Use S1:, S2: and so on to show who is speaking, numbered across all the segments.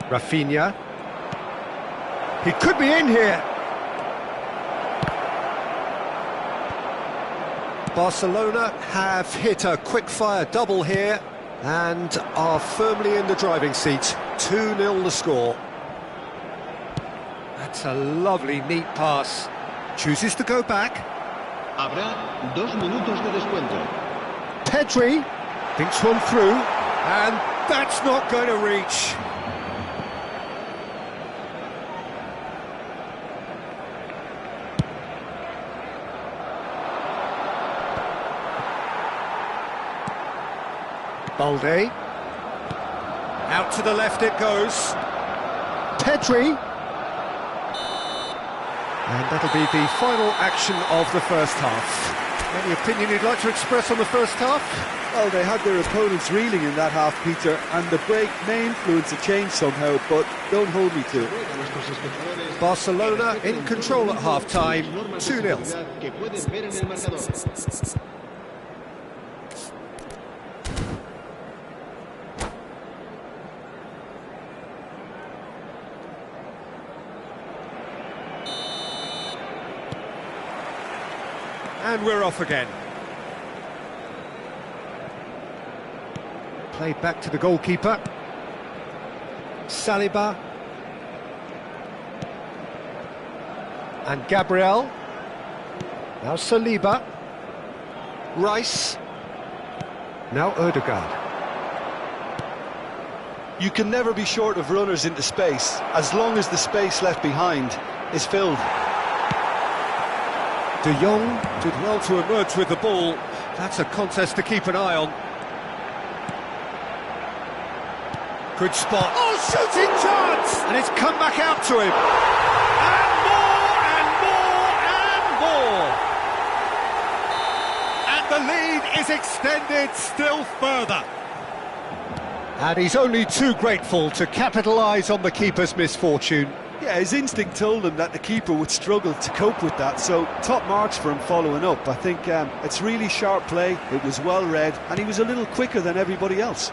S1: Rafinha. He could be in here. Barcelona have hit a quick-fire double here and are firmly in the driving seat. 2-0 the score. That's a lovely, neat pass. Chooses to go back.
S2: Habrá 2 minutos de descuento.
S1: Pedri thinks one through, and that's not going to reach. Balde. Out to the left it goes. Pedri. And that'll be the final action of the first half. Any opinion you'd like to express on the first half?
S3: Well, they had their opponents reeling in that half, Peter, and the break may influence a change somehow, but don't hold me to it.
S1: Barcelona in control at half-time, 2-0. And we're off again. Played back to the goalkeeper. Saliba. And Gabriel. Now Saliba. Rice. Now Odegaard.
S3: You can never be short of runners into space, as long as the space left behind is filled.
S1: De Jong did well to emerge with the ball. That's a contest to keep an eye on. Good spot. Oh, shooting chance! And it's come back out to him. And more, and more, and more. And the lead is extended still further. And he's only too grateful to capitalise on the keeper's misfortune.
S3: Yeah, his instinct told him that the keeper would struggle to cope with that, so top marks for him following up. I think it's really sharp play, it was well read, and he was a little quicker than everybody else.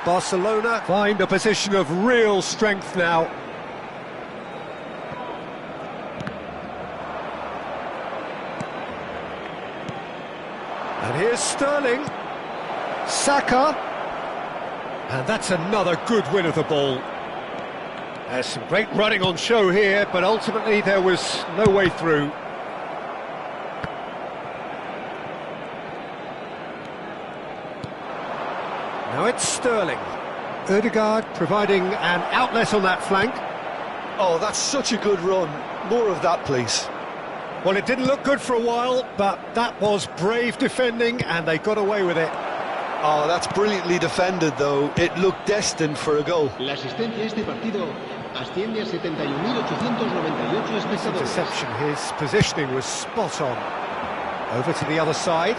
S1: Barcelona find a position of real strength now. And here's Sterling. Saka. And that's another good win of the ball. There's some great running on show here, but ultimately there was no way through. Now it's Sterling. Odegaard providing an outlet on that flank.
S3: Oh, that's such a good run. More of that, please.
S1: Well, it didn't look good for a while, but that was brave defending, and they got away with it.
S3: Oh, that's brilliantly defended, though. It looked destined for a goal.
S2: La asistencia a este partido asciende a 71.898 espectadores.
S1: Interception, his positioning was spot on. Over to the other side.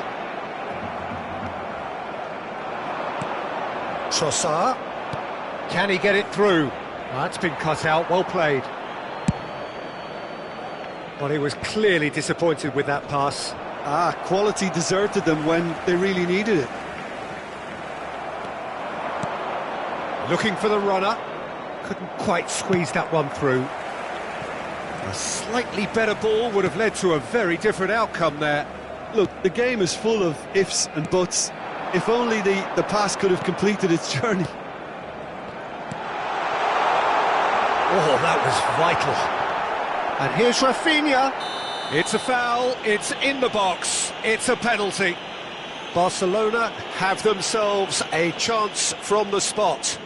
S1: Trossard. Can he get it through? Well, that's been cut out, well played. But he was clearly disappointed with that pass.
S3: Quality deserted them when they really needed it.
S1: Looking for the runner. Couldn't quite squeeze that one through. A slightly better ball would have led to a very different outcome there.
S3: Look, the game is full of ifs and buts. If only the pass could have completed its journey.
S1: Oh, that was vital. And here's Rafinha. It's a foul, it's in the box, it's a penalty. Barcelona have themselves a chance from the spot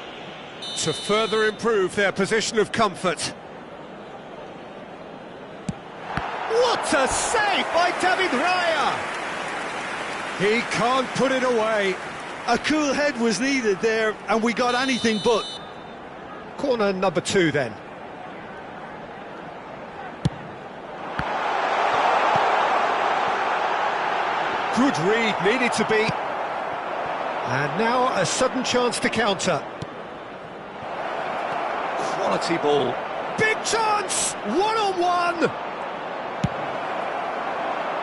S1: to further improve their position of comfort. What a save by David Raya! He can't put it away.
S3: A cool head was needed there, and we got anything but.
S1: Corner number 2 then. Good read, needed to be. And now a sudden chance to counter. Quality ball. Big chance! One-on-one!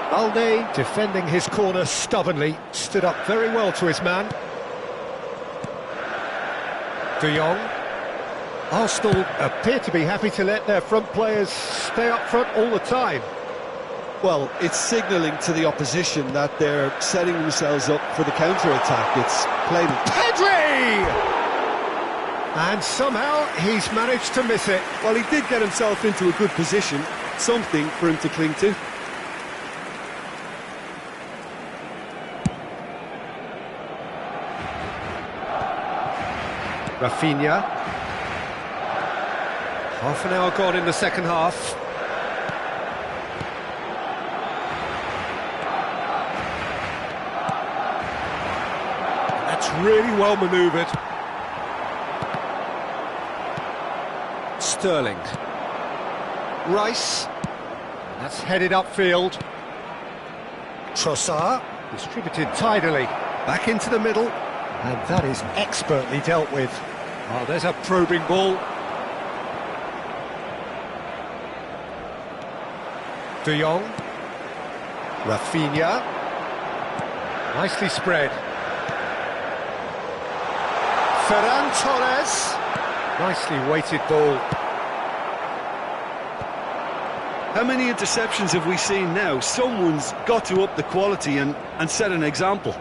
S1: Balde, defending his corner stubbornly, stood up very well to his man. De Jong. Arsenal appear to be happy to let their front players stay up front all the time.
S3: Well, it's signalling to the opposition that they're setting themselves up for the counter-attack. It's plain.
S1: Pedri! And somehow he's managed to miss it.
S3: Well, he did get himself into a good position, something for him to cling to.
S1: Rafinha. Half an hour gone in the second half. That's really well manoeuvred. Sterling. Rice. That's headed upfield. Trossard. Distributed tidily. Back into the middle. And that is expertly dealt with. Oh, there's a probing ball. De Jong. Rafinha. Nicely spread. Ferran Torres. Nicely weighted ball.
S3: How many interceptions have we seen now? Someone's got to up the quality and set an example.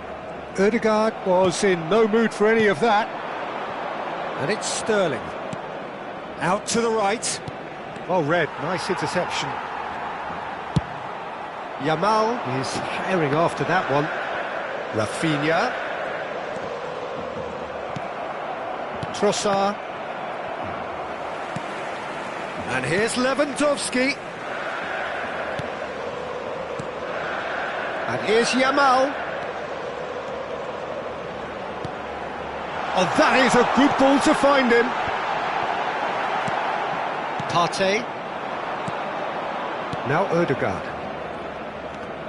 S1: Ødegaard was in no mood for any of that. And it's Sterling. Out to the right. Well read, nice interception. Yamal is herring after that one. Rafinha. Trossard. And here's Lewandowski. And here's Yamal. Oh, that is a good ball to find him. Partey. Now Ødegaard.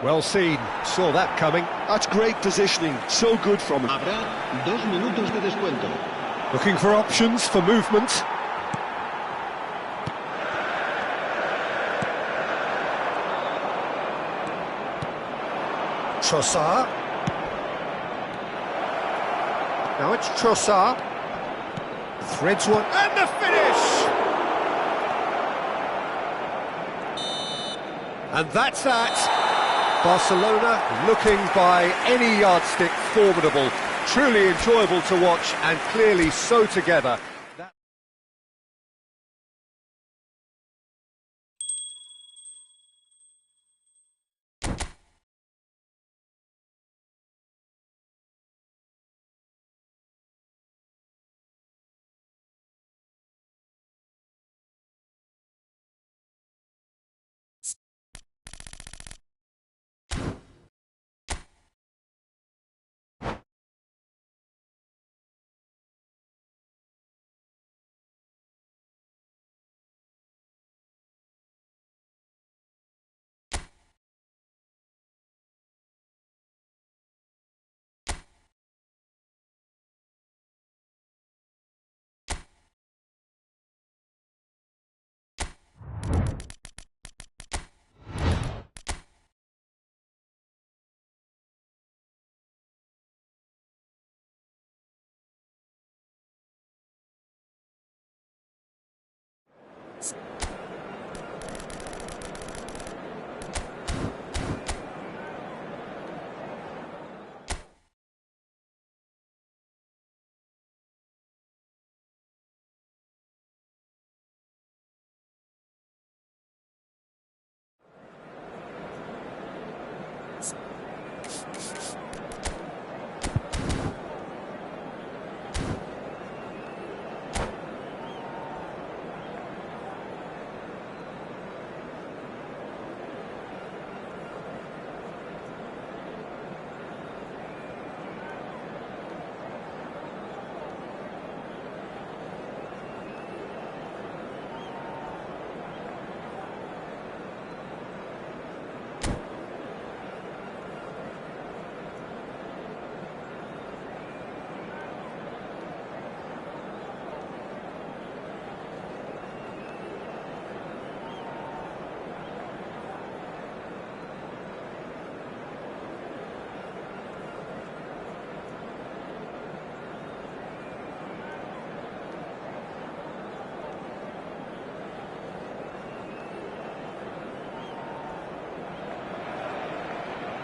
S1: Well seen, saw that coming.
S3: That's great positioning, so good from him.
S2: Habrá 2 minutos de descuento.
S1: Looking for options for movement. Trossard. Now it's Trossard. Threads one, and the finish! And that's that. Barcelona looking by any yardstick formidable. Truly enjoyable to watch and clearly so together.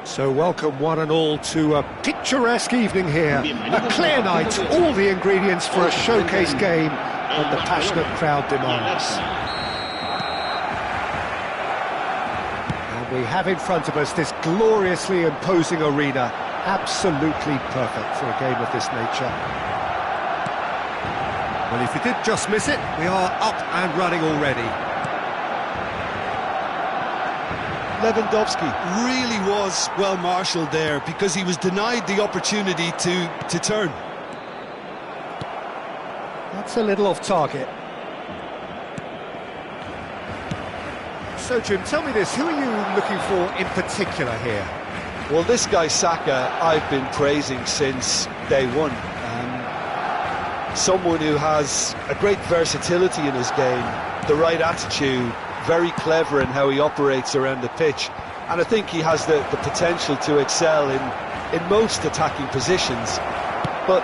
S1: So welcome one and all to a picturesque evening here. A clear night, all the ingredients for a showcase game that the passionate crowd demands. And we have in front of us this gloriously imposing arena, absolutely perfect for a game of this nature. Well, if you did just miss it, we are up and running already.
S3: Lewandowski really was well marshalled there because he was denied the opportunity to turn.
S1: That's a little off target. So, Jim, tell me this, who are you looking for in particular here?
S3: Well, this guy Saka, I've been praising since day one. Someone who has a great versatility in his game, the right attitude, very clever in how he operates around the pitch, and I think he has the potential to excel in most attacking positions. But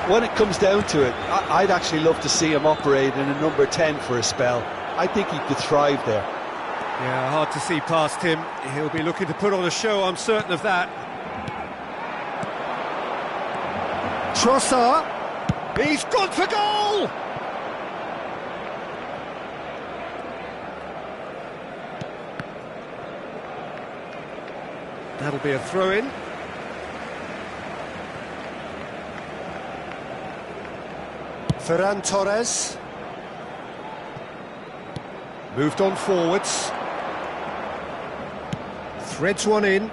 S3: when it comes down to it, I'd actually love to see him operate in a number 10 for a spell. I think he could thrive there.
S1: Yeah, hard to see past him. He'll be looking to put on a show, I'm certain of that. Trossard, he's gone for goal! That'll be a throw-in. Ferran Torres. Moved on forwards. Threads one in.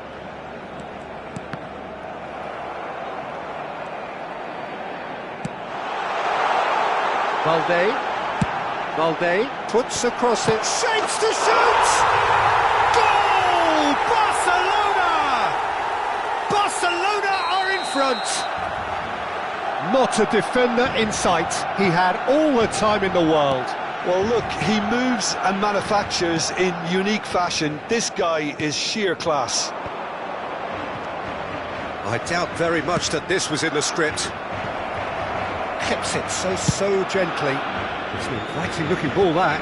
S1: Valde puts across it, shapes to shoot! Goal! Barcelona! Barcelona are in front! Not a defender in sight. He had all the time in the world.
S3: Well, look, he moves and manufactures in unique fashion. This guy is sheer class.
S1: I doubt very much that this was in the script. Keeps it so gently. It's an inviting looking ball, that.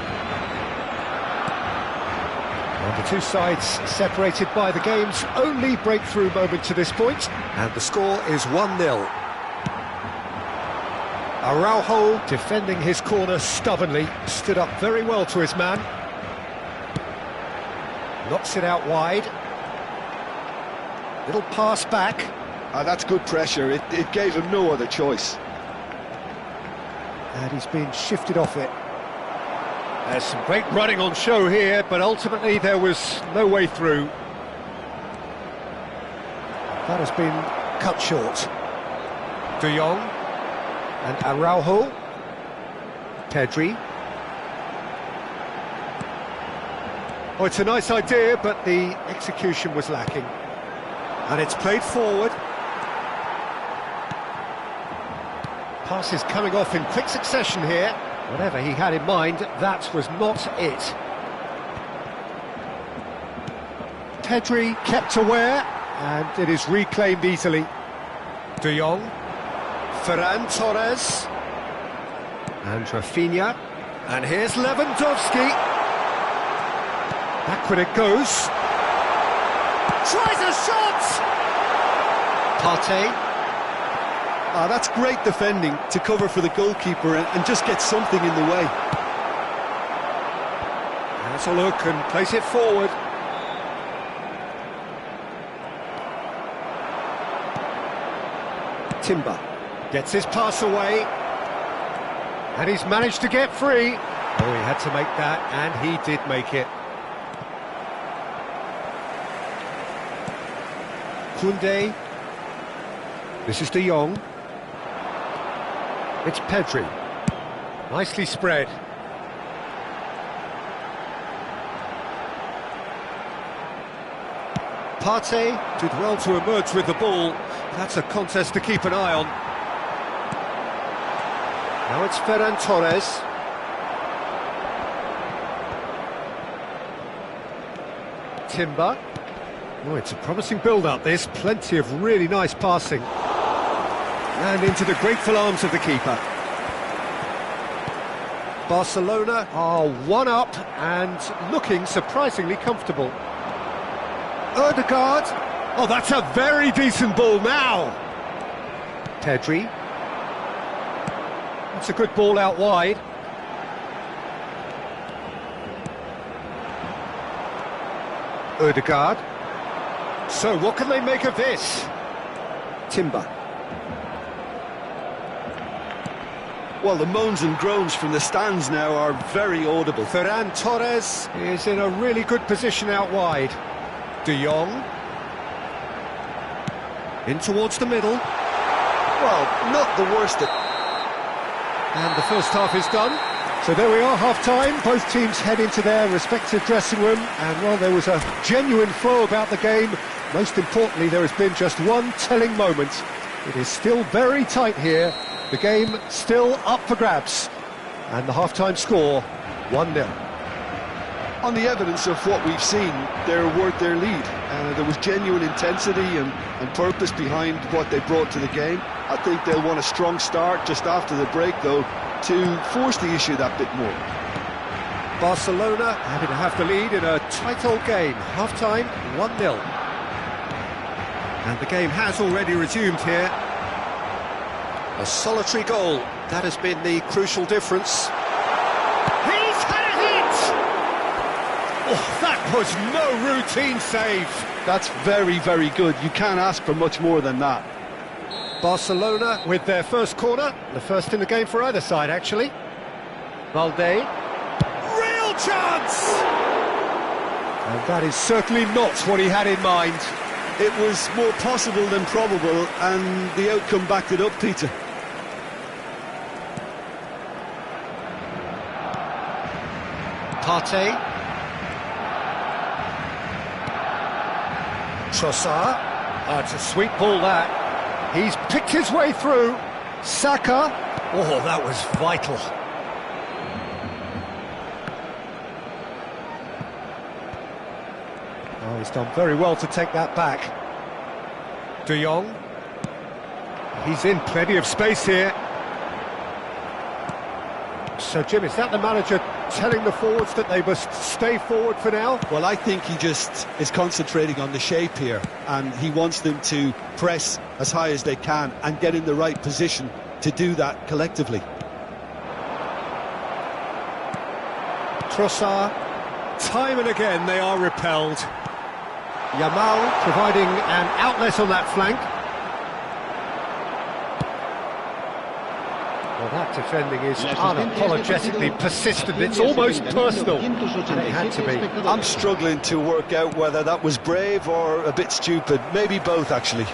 S1: And the two sides separated by the game's only breakthrough moment to this point. And the score is 1-0. Araujo, defending his corner stubbornly, stood up very well to his man. Knocks it out wide. Little pass back.
S3: That's good pressure. It gave him no other choice.
S1: And he's been shifted off it. There's some great running on show here, but ultimately there was no way through. That has been cut short. De Jong and Araujo. Pedri. Oh, it's a nice idea, but the execution was lacking. And it's played forward. Passes coming off in quick succession here. Whatever he had in mind, that was not it. Pedri kept aware, and it is reclaimed easily. De Jong, Ferran Torres, and Rafinha. And here's Lewandowski. Backward it goes. Tries a shot! Partey.
S3: That's great defending to cover for the goalkeeper and just get something in the way.
S1: Has a look and place it forward. Timber gets his pass away. And he's managed to get free. Oh, he had to make that, and he did make it. Koundé. This is De Jong. It's Pedri. Nicely spread. Partey did well to emerge with the ball. That's a contest to keep an eye on. Now it's Ferran Torres. Timber. Oh, it's a promising build-up, this. Plenty of really nice passing. And into the grateful arms of the keeper. Barcelona are one up and looking surprisingly comfortable. Ødegaard, Oh, that's a very decent ball now. Pedri. That's a good ball out wide. Odegaard. So what can they make of this? Timber.
S3: Well, the moans and groans from the stands now are very audible.
S1: Ferran Torres is in a really good position out wide. De Jong. In towards the middle.
S3: Well, not the worst.
S1: And the first half is done. So there we are, half-time. Both teams head into their respective dressing room. And, well, there was a genuine flow about the game. Most importantly, there has been just one telling moment. It is still very tight here. The game still up for grabs. And the half-time score, 1-0.
S3: On the evidence of what we've seen, they're worth their lead. There was genuine intensity and purpose behind what they brought to the game. I think they'll want a strong start just after the break, though, to force the issue that bit more.
S1: Barcelona happy to have the lead in a tight old game. Half-time, 1-0. And the game has already resumed here. A solitary goal, that has been the crucial difference. He's had a hit! Oh, that was no routine save.
S3: That's very, very good. You can't ask for much more than that.
S1: Barcelona with their first corner, the first in the game for either side, actually. Valde. Real chance! And that is certainly not what he had in mind.
S3: It was more possible than probable, and the outcome backed it up, Peter.
S1: Partey. Trossard. Oh, it's a sweet ball, that. He's picked his way through. Saka. Oh, that was vital. Oh, he's done very well to take that back. De Jong. He's in plenty of space here. So, Jim, is that the manager telling the forwards that they must stay forward for now?
S3: Well, I think he just is concentrating on the shape here, and he wants them to press as high as they can and get in the right position to do that collectively.
S1: Trossard. Time and again they are repelled. Yamal providing an outlet on that flank. Well, that defending is unapologetically persistent. It's almost personal, and it had to be.
S3: I'm struggling to work out whether that was brave or a bit stupid. Maybe both, actually.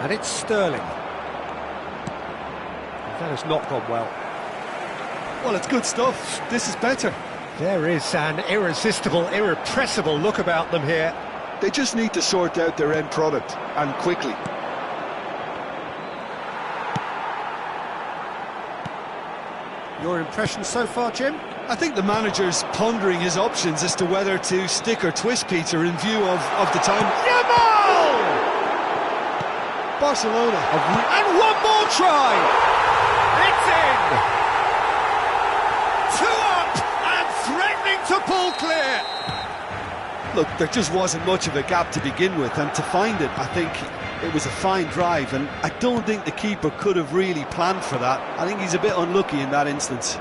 S1: And it's Sterling. That has not gone well.
S3: Well, it's good stuff. This is better.
S1: There is an irresistible, irrepressible look about them here.
S3: They just need to sort out their end product, and quickly.
S1: Your impression so far, Jim?
S3: I think the manager's pondering his options as to whether to stick or twist, Peter, in view of the time.
S1: Yamal!
S3: Barcelona.
S1: And one more try! It's in! Two up and threatening to pull clear!
S3: Look, there just wasn't much of a gap to begin with, and to find it, I think it was a fine drive, and I don't think the keeper could have really planned for that. I think he's a bit unlucky in that instance.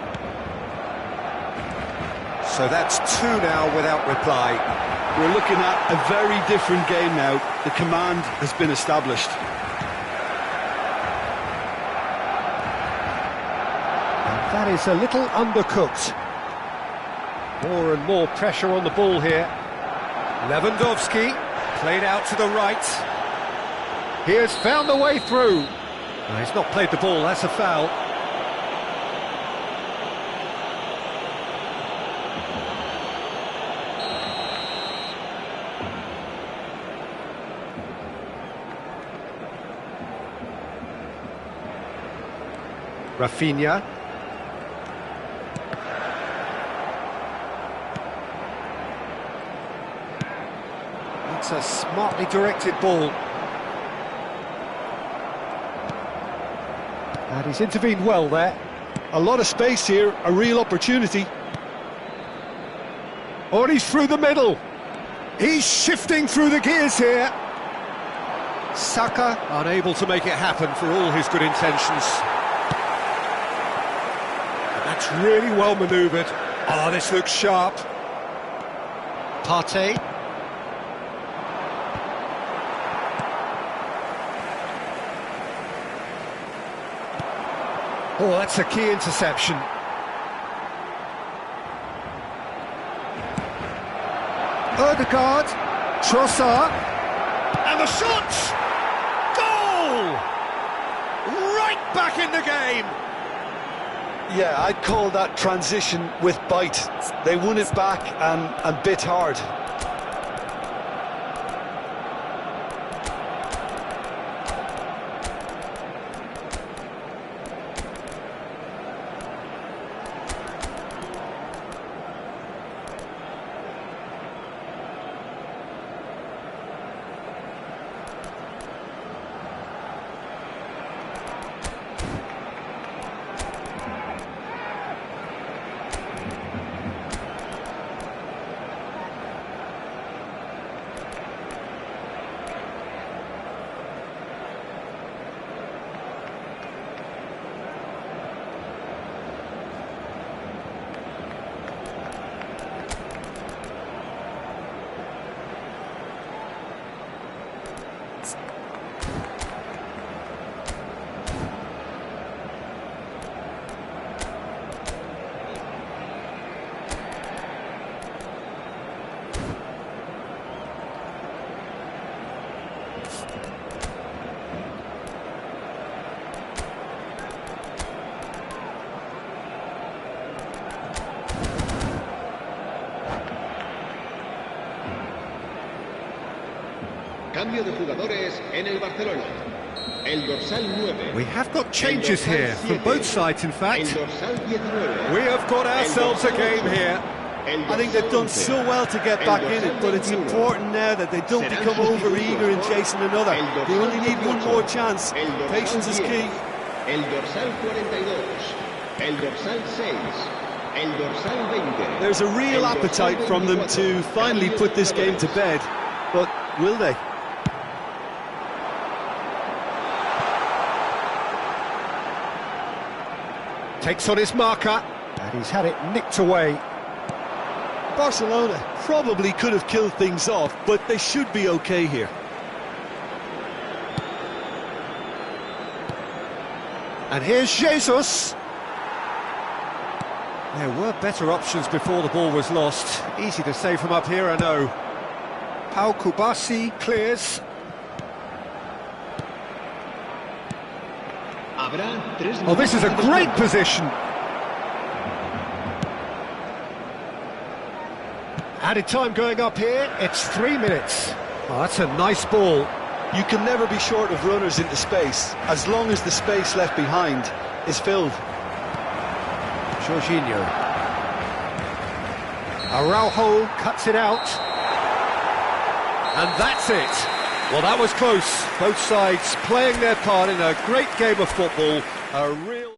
S1: So that's two now without reply.
S3: We're looking at a very different game now. The command has been established.
S1: And that is a little undercooked. More and more pressure on the ball here. Lewandowski, played out to the right. He has found the way through. No, he's not played the ball, that's a foul. Rafinha. It's a smartly directed ball. And he's intervened well there.
S3: A lot of space here, a real opportunity.
S1: Oh, and he's through the middle. He's shifting through the gears here. Saka unable to make it happen for all his good intentions. And that's really well manoeuvred. Oh, this looks sharp. Partey. Oh, that's a key interception. Odegaard, Trossard, and the shot! Goal! Right back in the game!
S3: Yeah, I'd call that transition with bite. They won it back and bit hard.
S2: Cambio de jugadores en el Barcelona. El dorsal 9.
S1: We have got changes here from both sides, in
S2: El
S1: fact.
S2: dorsal 19.
S1: We have got ourselves a game here.
S3: I think they've done so well to get back in it, but it's important now that they don't become over-eager in chasing another. They only need one more chance. Patience is key.
S2: El dorsal 42. El dorsal 6. El dorsal 20.
S3: There's a real appetite from them to finally put this game to bed, but will they?
S1: Takes on his marker, and he's had it nicked away.
S3: Barcelona probably could have killed things off, but they should be okay here.
S1: And here's Jesus. There were better options before the ball was lost. Easy to say from up here, I know. Pau Kubasi clears. Oh, this is a great position. Added time going up here, it's 3 minutes. Oh, that's a nice ball.
S3: You can never be short of runners into space, as long as the space left behind is filled.
S1: Jorginho. Araujo cuts it out. And that's it. Well, that was close. Both sides playing their part in a great game of football. A real...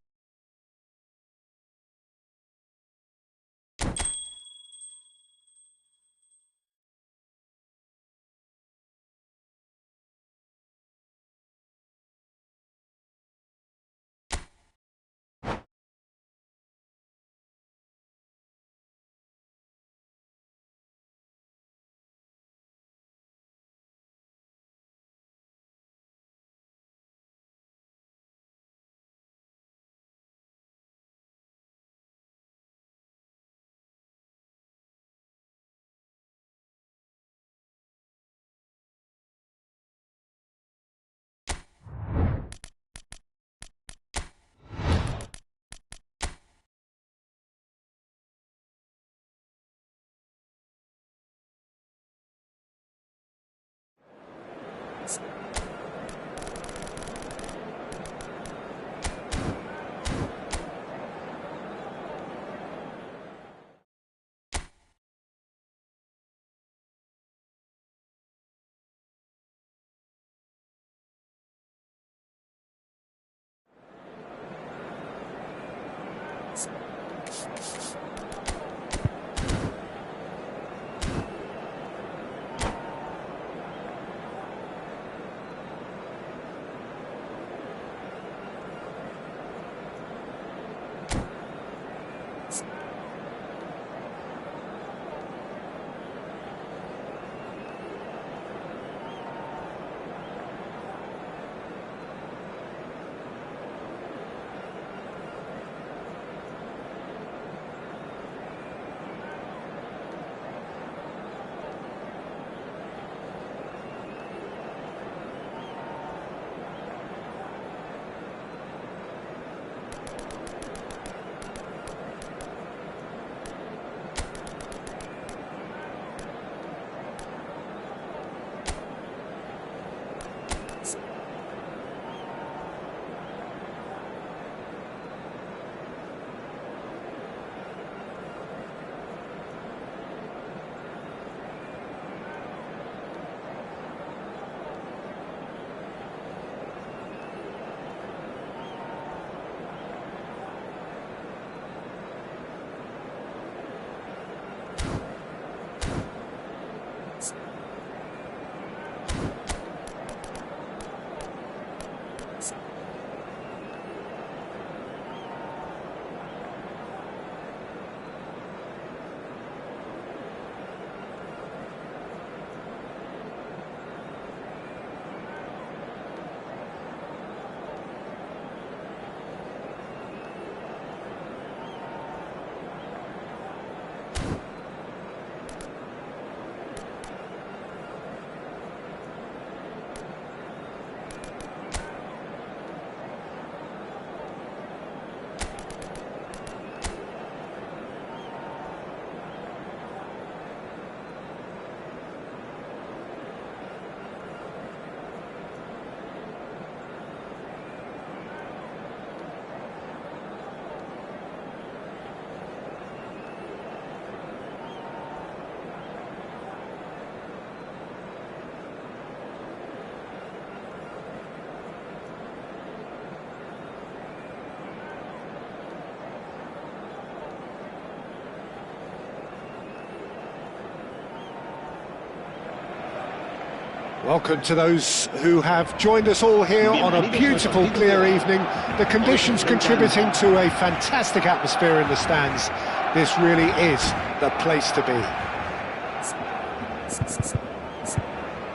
S1: Welcome to those who have joined us all here on a beautiful, clear evening. The conditions contributing to a fantastic atmosphere in the stands. This really is the place to be.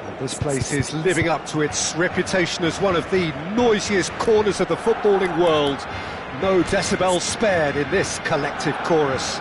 S1: And this place is living up to its reputation as one of the noisiest corners of the footballing world. No decibels spared in this collective chorus.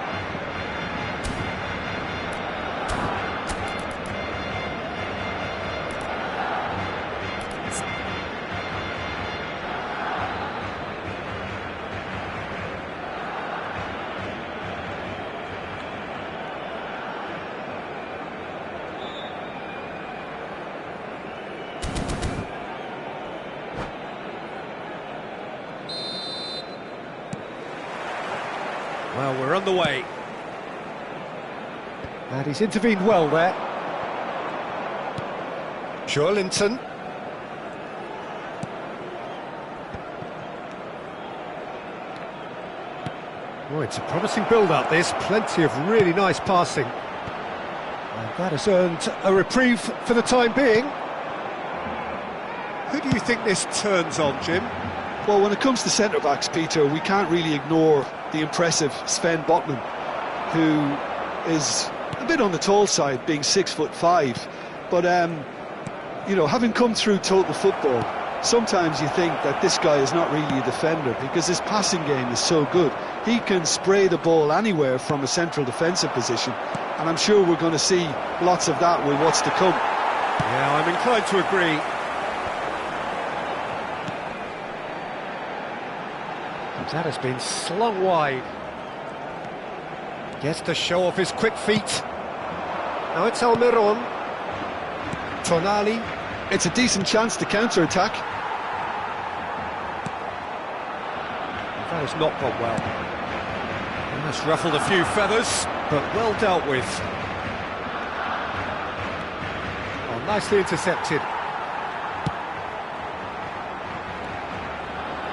S1: Well, we're on the way. And he's intervened well there. Joelinton. Oh, it's a promising build-up, this. Plenty of really nice passing. And that has earned a reprieve for the time being. Who do you think this turns on, Jim?
S3: Well, when it comes to centre-backs, Peter, we can't really ignore the impressive Sven Botman, who is a bit on the tall side, being 6'5". But, you know, having come through total football, sometimes you think that this guy is not really a defender because his passing game is so good. He can spray the ball anywhere from a central defensive position, and I'm sure we're going to see lots of that with what's to come.
S1: Yeah, I'm inclined to agree. That has been slung wide. Gets to show off his quick feet. Now it's Almiron. Tonali.
S3: It's a decent chance to counter-attack.
S1: That has not gone well. And that's ruffled a few feathers, but well dealt with. Oh, nicely intercepted.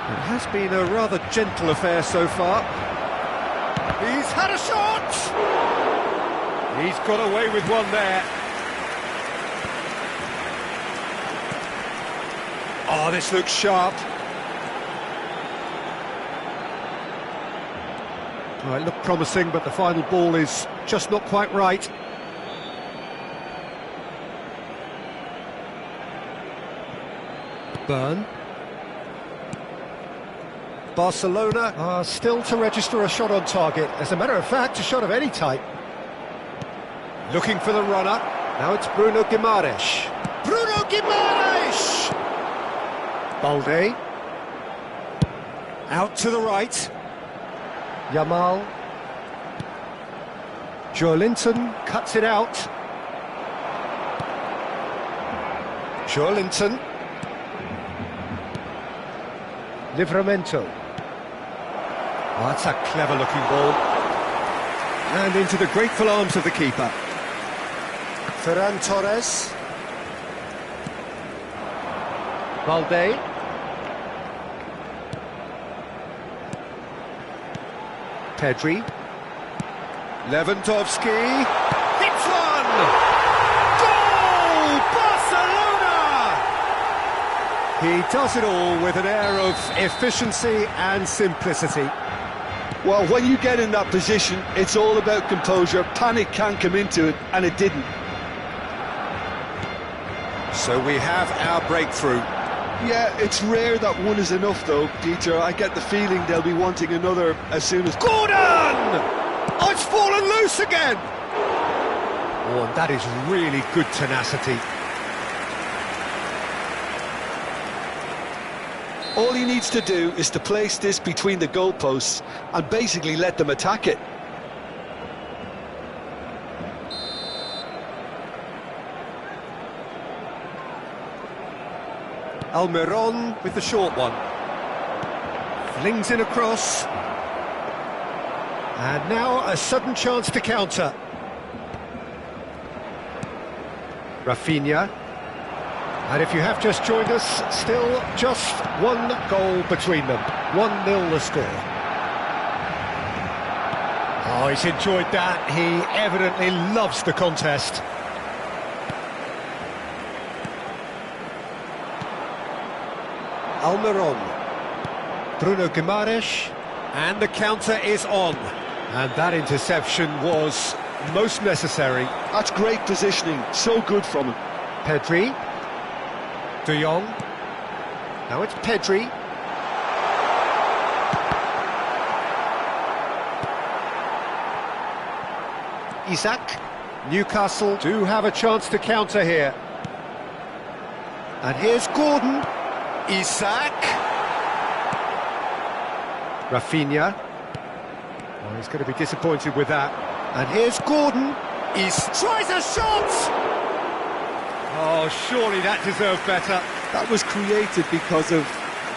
S1: It has been a rather gentle affair so far. He's had a shot! He's got away with one there. Oh, this looks sharp. Oh, it looked promising, but the final ball is just not quite right. Burn. Barcelona are still to register a shot on target. As a matter of fact, a shot of any type. Looking for the runner. Now it's Bruno Guimaraes. Bruno Guimaraes! Balde. Out to the right. Yamal. Joelinton cuts it out. Joelinton. Livramento. Oh, that's a clever-looking ball. And into the grateful arms of the keeper. Ferran Torres. Balde. Pedri. Lewandowski. Hits one! Goal! Barcelona! He does it all with an air of efficiency and simplicity.
S3: Well, when you get in that position, it's all about composure. Panic can't come into it, and it didn't.
S1: So we have our breakthrough.
S3: Yeah, it's rare that one is enough, though, Peter. I get the feeling they'll be wanting another as soon as...
S1: Gordon! Oh, it's fallen loose again! Oh, and that is really good tenacity.
S3: All he needs to do is to place this between the goalposts and basically let them attack it.
S1: Almiron with the short one. Flings in across. And now a sudden chance to counter. Rafinha. And if you have just joined us, still just one goal between them. 1-0 the score. Oh, he's enjoyed that. He evidently loves the contest. Almiron. Bruno Guimaraes. And the counter is on. And that interception was most necessary.
S3: That's great positioning, so good from him.
S1: Pedri. De Jong. Now it's Pedri. Isaac. Newcastle do have a chance to counter here. And here's Gordon. Isaac. Rafinha. Oh, he's going to be disappointed with that. And here's Gordon. He tries a shot! Oh, surely that deserved better.
S3: That was created because of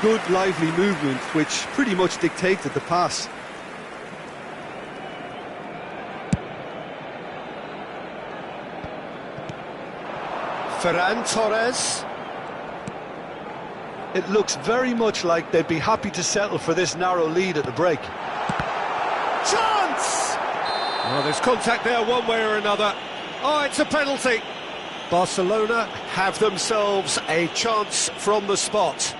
S3: good, lively movement, which pretty much dictated the pass.
S1: Ferran Torres.
S3: It looks very much like they'd be happy to settle for this narrow lead at the break.
S1: Chance! Well, there's contact there one way or another. Oh, it's a penalty. Barcelona have themselves a chance from the spot.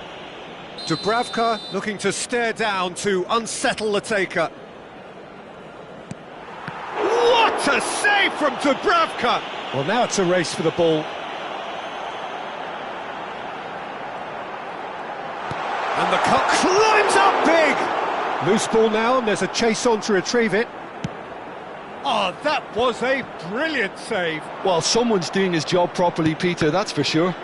S1: Dubravka looking to stare down to unsettle the taker. What a save from Dubravka! Well, now it's a race for the ball. And the cut climbs up big! Loose ball now, and there's a chase on to retrieve it. Oh, that was a brilliant save.
S3: Well, someone's doing his job properly, Peter, that's for sure.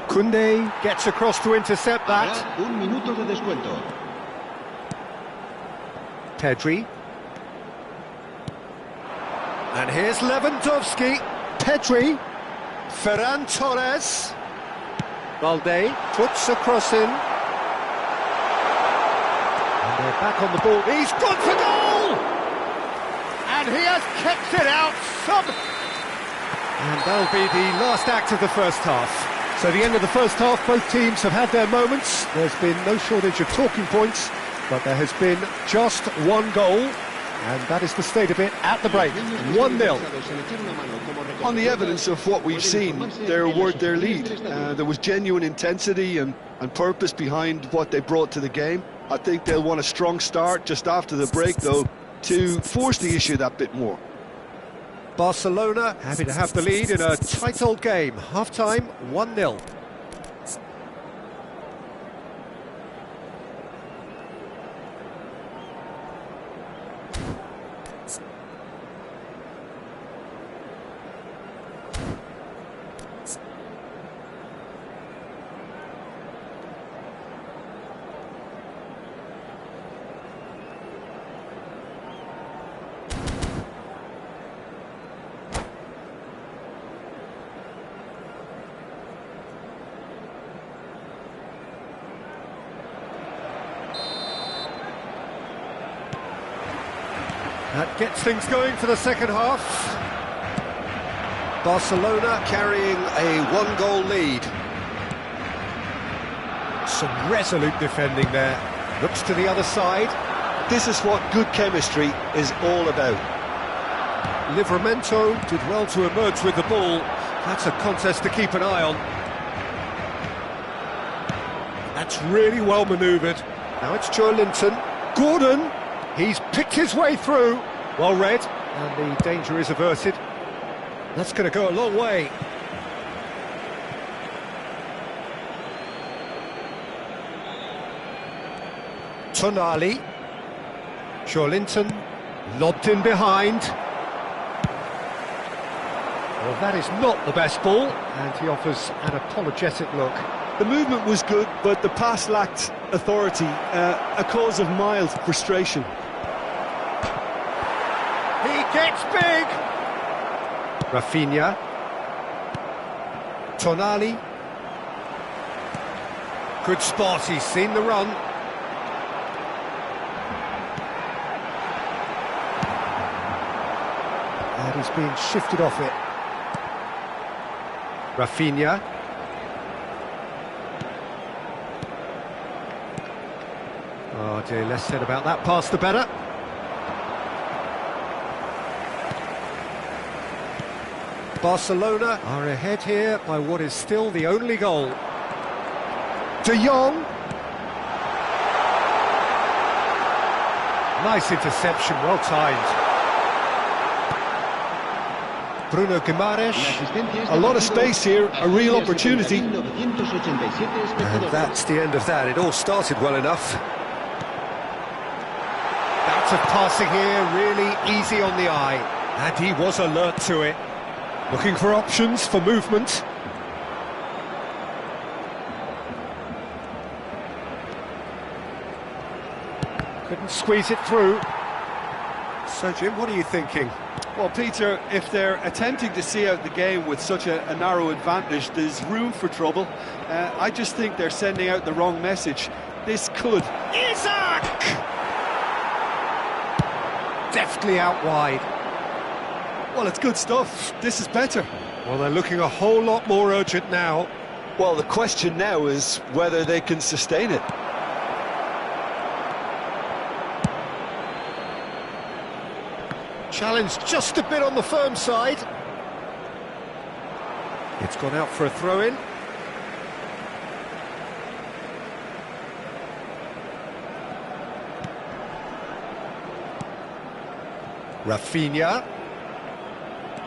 S1: Koundé gets across to intercept that.
S2: Un minuto de descuento.
S1: Pedri. And here's Lewandowski. Pedri. Ferran Torres. Valde puts a cross in. And they're back on the ball. He's gone for goal! And he has kept it out. And that'll be the last act of the first half. So the end of the first half, both teams have had their moments. There's been no shortage of talking points, but there has been just one goal. And that is the state of it at the break, 1-0.
S3: On the evidence of what we've seen, they're worth their lead. There was genuine intensity and purpose behind what they brought to the game. I think they'll want a strong start just after the break, though, to force the issue that bit more.
S1: Barcelona happy to have the lead in a tight old game. Half-time, 1-0. That gets things going for the second half. Barcelona carrying a one-goal lead. Some resolute defending there. Looks to the other side.
S3: This is what good chemistry is all about.
S1: Livramento did well to emerge with the ball. That's a contest to keep an eye on. That's really well manoeuvred. Now it's Joelinton. Gordon! He's picked his way through. Well read, and the danger is averted. That's going to go a long way. Tonali. Joelinton. Lobbed in behind. Well, that is not the best ball, and he offers an apologetic look.
S3: The movement was good, but the pass lacked authority, a cause of mild frustration.
S1: He gets big! Rafinha. Tonali. Good spot, he's seen the run. And he's being shifted off it. Rafinha. Oh dear, less said about that pass the better. Barcelona are ahead here by what is still the only goal. De Jong. Nice interception, well timed. Bruno Guimaraes.
S3: A lot of space here, a real opportunity.
S1: And that's the end of that. It all started well enough. Bouts of passing here, really easy on the eye. And he was alert to it. Looking for options for movement. Couldn't squeeze it through. So, Jim, what are you thinking?
S3: Well, Peter, if they're attempting to see out the game with such a narrow advantage, there's room for trouble. I just think they're sending out the wrong message. This could...
S1: Isaac! Deftly out wide.
S3: Well, it's good stuff. This is better.
S1: Well, they're looking a whole lot more urgent now.
S3: Well, the question now is whether they can sustain it.
S1: Challenge just a bit on the firm side. It's gone out for a throw-in. Rafinha.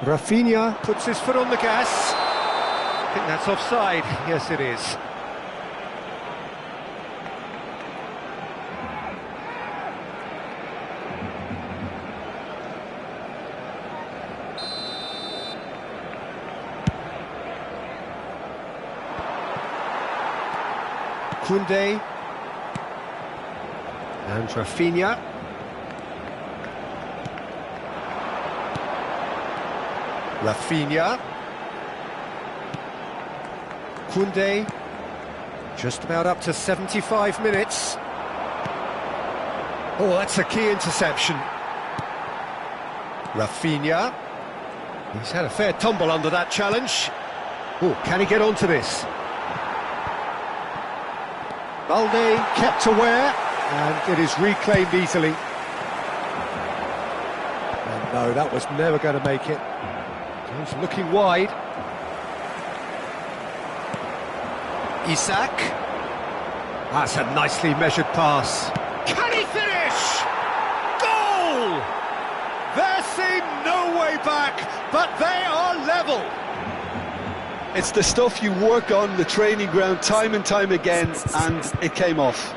S1: Rafinha puts his foot on the gas. I think that's offside. Yes, it is. Koundé. And Rafinha. Rafinha. Koundé. Just about up to 75 minutes. Oh, that's a key interception. Rafinha. He's had a fair tumble under that challenge. Oh, can he get onto this? Balde kept aware, and it is reclaimed easily. And no, that was never going to make it. He's looking wide. Isaac. That's a nicely measured pass. Can he finish? Goal! There seemed no way back, but they are level.
S3: It's the stuff you work on the training ground time and time again, and it came off.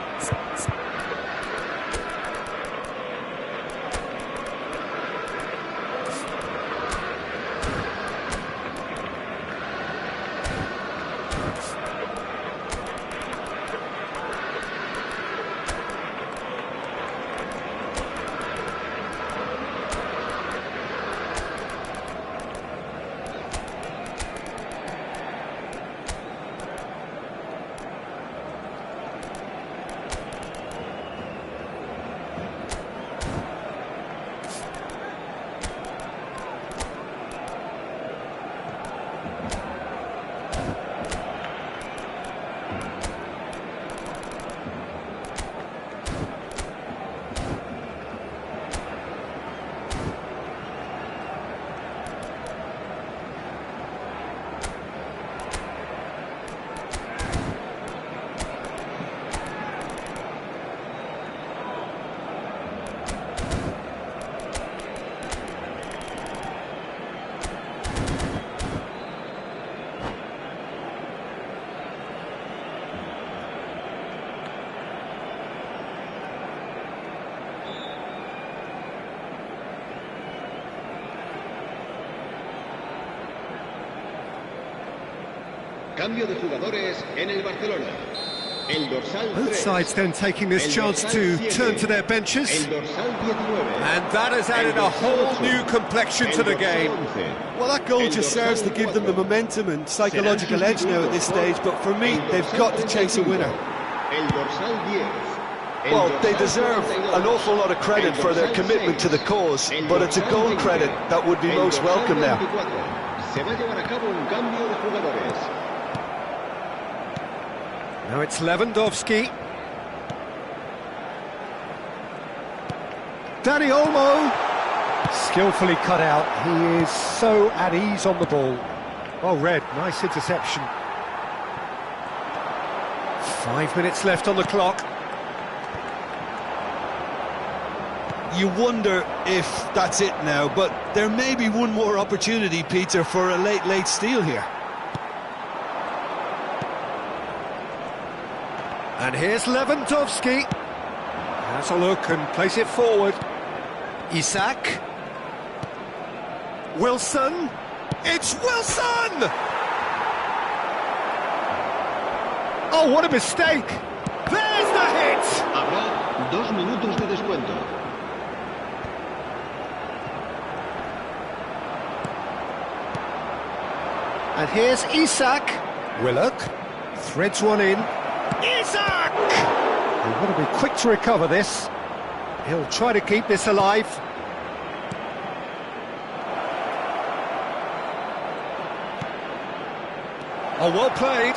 S2: Cambio de jugadores en el Barcelona. El dorsal 3.
S1: Both sides then taking this chance to turn to their benches.
S2: El dorsal 19.
S1: And that has added a whole new complexion to the game.
S3: Well, that goal just serves to give them the momentum and psychological edge now at this stage, but for me, they've got to chase a winner.
S2: El dorsal 10.
S3: Well, they deserve an awful lot of credit for their commitment to the cause, but it's a goal credit that would be most welcome now.
S2: Se va a llevar a cabo un cambio de jugadores.
S1: Now it's Lewandowski. Dani Olmo. Skillfully cut out. He is so at ease on the ball. Oh, Red, nice interception. 5 minutes left on the clock.
S3: You wonder if that's it now, but there may be one more opportunity, Peter, for a late steal here.
S1: And here's Lewandowski. Has a look and place it forward. Isak. Wilson. It's Wilson! Oh, what a mistake! There's the hit!
S2: Habrá 2 minutos de descuento.
S1: And here's Isak. Willock threads one in. Isak! He'll want to be quick to recover this. He'll try to keep this alive. Oh, well played.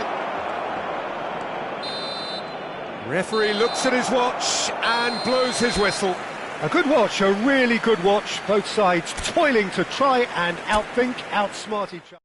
S1: Referee looks at his watch and blows his whistle. A good watch, a really good watch. Both sides toiling to try and outthink, outsmart each other.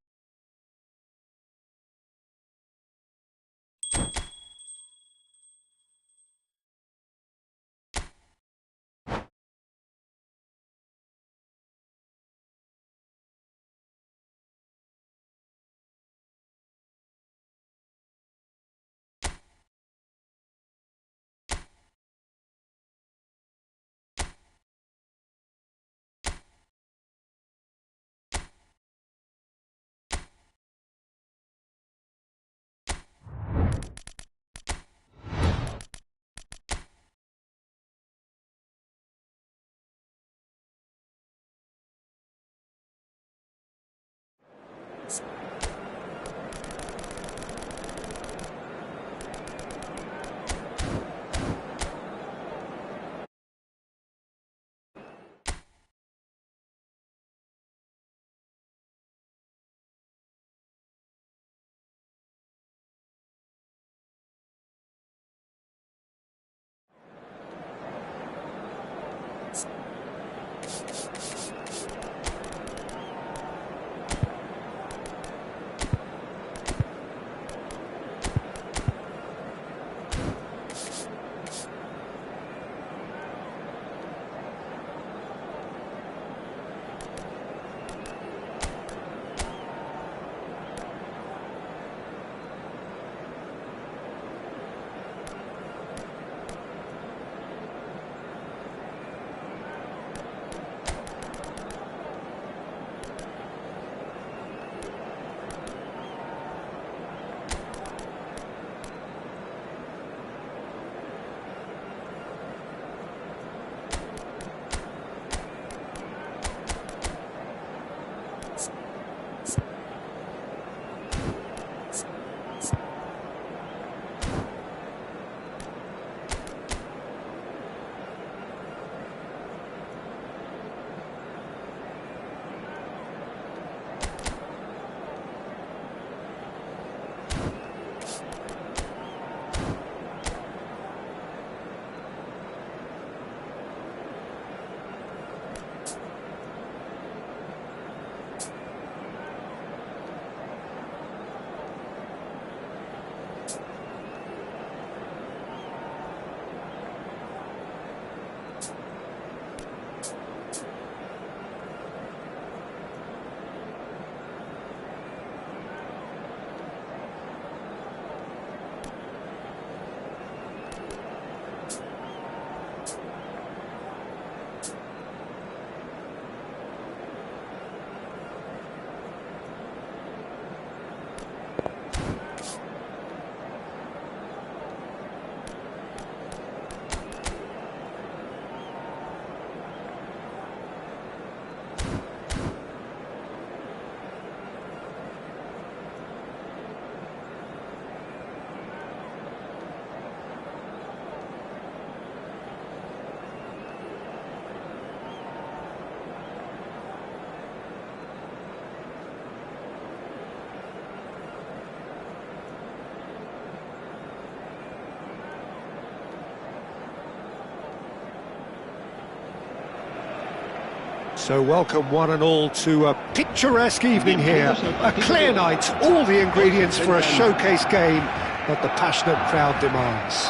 S1: So welcome one and all to a picturesque evening here. A clear night, all the ingredients for a showcase game that the passionate crowd demands.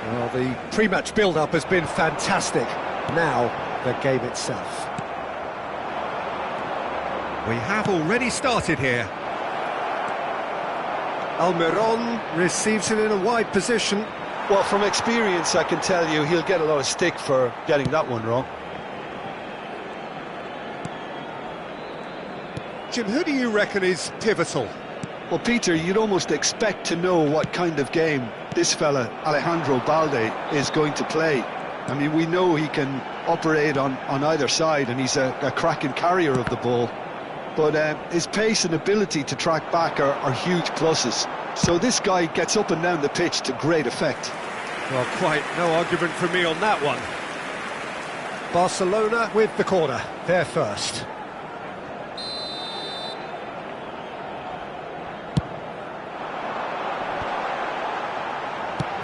S1: Well, the pre-match build-up has been fantastic. Now, the game itself. We have already started here. Almiron receives it in a wide position.
S3: Well, from experience, I can tell you he'll get a lot of stick for getting that one wrong.
S1: Jim, who do you reckon is pivotal?
S3: Well, Peter, you'd almost expect to know what kind of game this fella, Alejandro Balde, is going to play. I mean, we know he can operate on either side, and he's a cracking carrier of the ball. But his pace and ability to track back are huge pluses. So this guy gets up and down the pitch to great effect.
S1: Well, quite no argument from me on that one. Barcelona with the corner, they're first.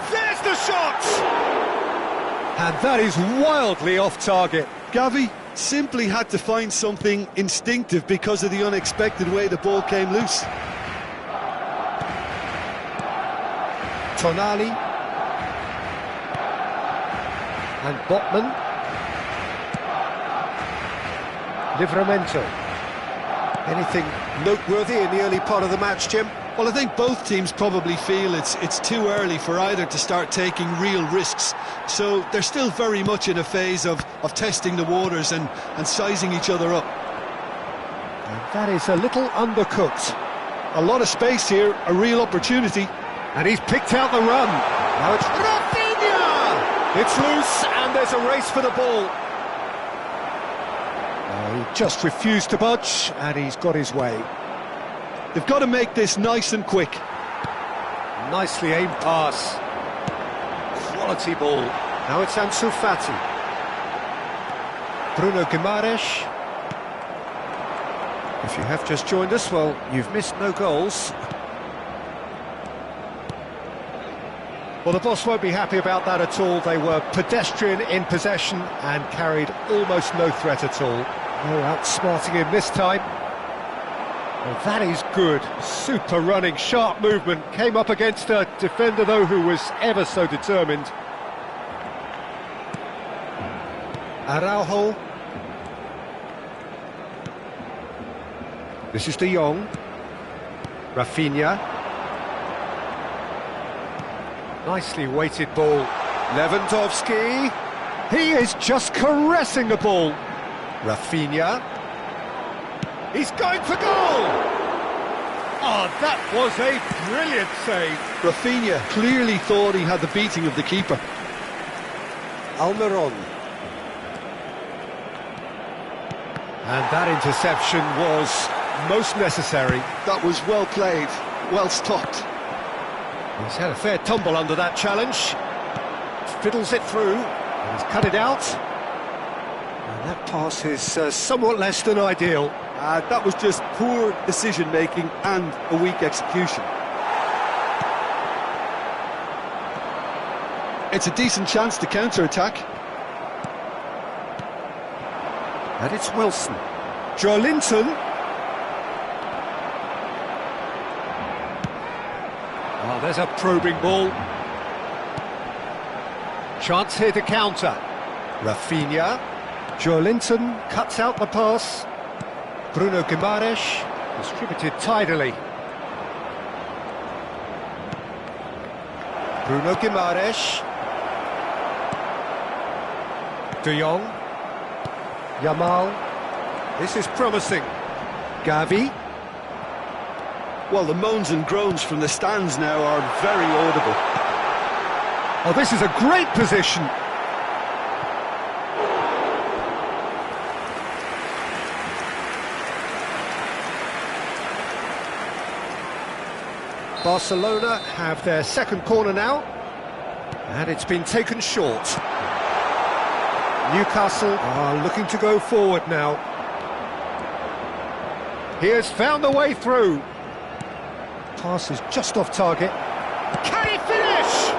S1: There's the shot! And that is wildly off target.
S3: Gavi simply had to find something instinctive because of the unexpected way the ball came loose.
S1: Tonali and Botman. Livramento. Anything noteworthy in the early part of the match, Jim?
S3: Well, I think both teams probably feel it's too early for either to start taking real risks. So they're still very much in a phase of testing the waters and sizing each other up.
S1: And that is a little undercooked.
S3: A lot of space here, a real opportunity.
S1: And he's picked out the run. Now it's Rafinha! It's loose and there's a race for the ball. He just refused to budge and he's got his way.
S3: They've got to make this nice and quick.
S1: Nicely aimed pass. Quality ball. Now it's Ansu Fati. Bruno Guimaraes. If you have just joined us, well, you've missed no goals. Well, the boss won't be happy about that at all. They were pedestrian in possession and carried almost no threat at all. No outsmarting him this time. Well, that is good. Super running, sharp movement. Came up against a defender, though, who was ever so determined. Araujo. This is De Jong. Rafinha. Nicely weighted ball. Lewandowski. He is just caressing the ball. Rafinha. He's going for goal! Oh, that was a brilliant save.
S3: Rafinha clearly thought he had the beating of the keeper.
S1: Almiron. And that interception was most necessary.
S3: That was well played, well stopped.
S1: He's had a fair tumble under that challenge. Fiddles it through, and he's cut it out. And that pass is somewhat less than ideal.
S3: That was just poor decision-making and a weak execution. It's a decent chance to counter-attack.
S1: And it's Wilson. Joelinton. Oh, there's a probing ball. Chance here to counter. Rafinha. Joelinton cuts out the pass. Bruno Guimaraes distributed tidily. Bruno Guimaraes. De Jong. Yamal. This is promising. Gavi.
S3: Well, the moans and groans from the stands now are very audible.
S1: Oh, this is a great position. Barcelona have their second corner now, and it's been taken short. Newcastle are looking to go forward now. He has found a way through. Pass is just off target. Can he finish?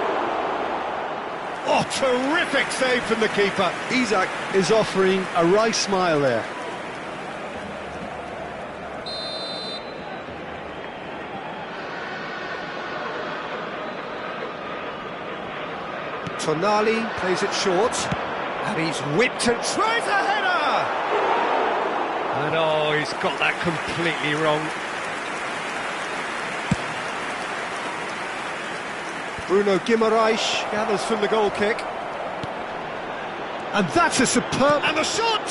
S1: Oh, terrific save from the keeper.
S3: Isak is offering a wry smile there.
S1: Tonali plays it short, and he's whipped and tries a header! And oh, he's got that completely wrong. Bruno Guimaraes gathers from the goal kick. And that's a superb... And the shot!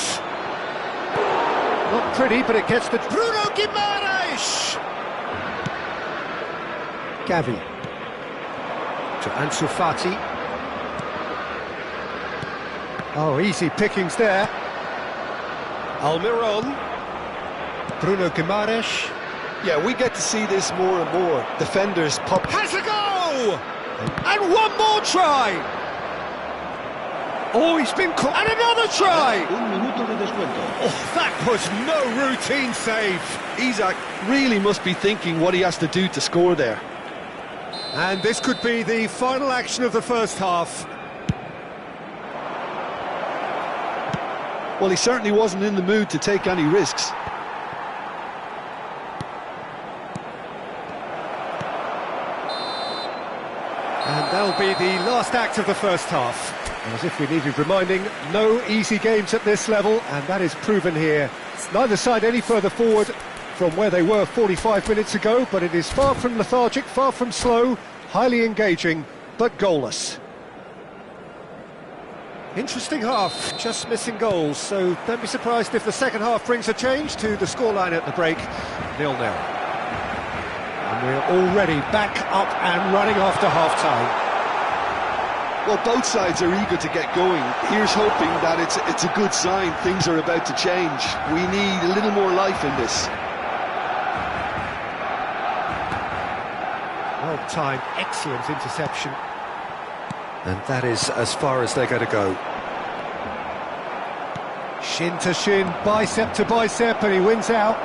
S1: Not pretty, but it gets the... Bruno Guimaraes! Gavi. To Ansu Fati. Oh, easy pickings there. Almiron. Bruno Guimaraes.
S3: Yeah, we get to see this more and more. Defenders pop...
S1: Has a go! And one more try! Oh, he's been caught. And another try!
S2: Un minuto de descuento.
S1: Oh, that was no routine save.
S3: Isak really must be thinking what he has to do to score there.
S1: And this could be the final action of the first half.
S3: Well, he certainly wasn't in the mood to take any risks.
S1: And that'll be the last act of the first half. As if we needed reminding, no easy games at this level, and that is proven here. It's neither side any further forward from where they were 45 minutes ago, but it is far from lethargic, far from slow, highly engaging, but goalless. Interesting half, just missing goals, so don't be surprised if the second half brings a change to the scoreline at the break, 0-0. And we're already back up and running after half-time.
S3: Well, both sides are eager to get going. Here's hoping that it's a good sign. Things are about to change. We need a little more life in this.
S1: Well-timed, excellent interception. And that is as far as they're going to go. Shin to shin, bicep to bicep, and he wins out.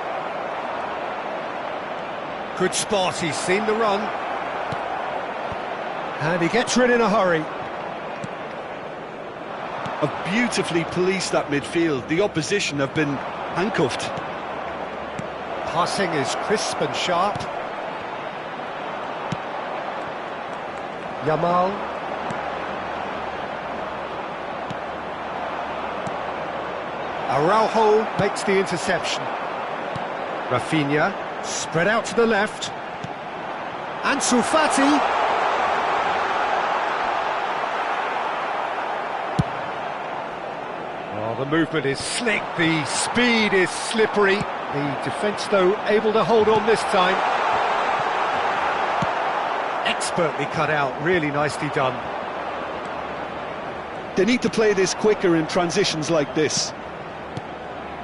S1: Good spot, he's seen the run. And he gets rid in a hurry.
S3: Have beautifully policed that midfield. The opposition have been handcuffed.
S1: Passing is crisp and sharp. Yamal. Araujo makes the interception. Rafinha, spread out to the left. Ansu Fati. Oh, the movement is slick, the speed is slippery. The defence, though, able to hold on this time. Expertly cut out, really nicely done.
S3: They need to play this quicker in transitions like this.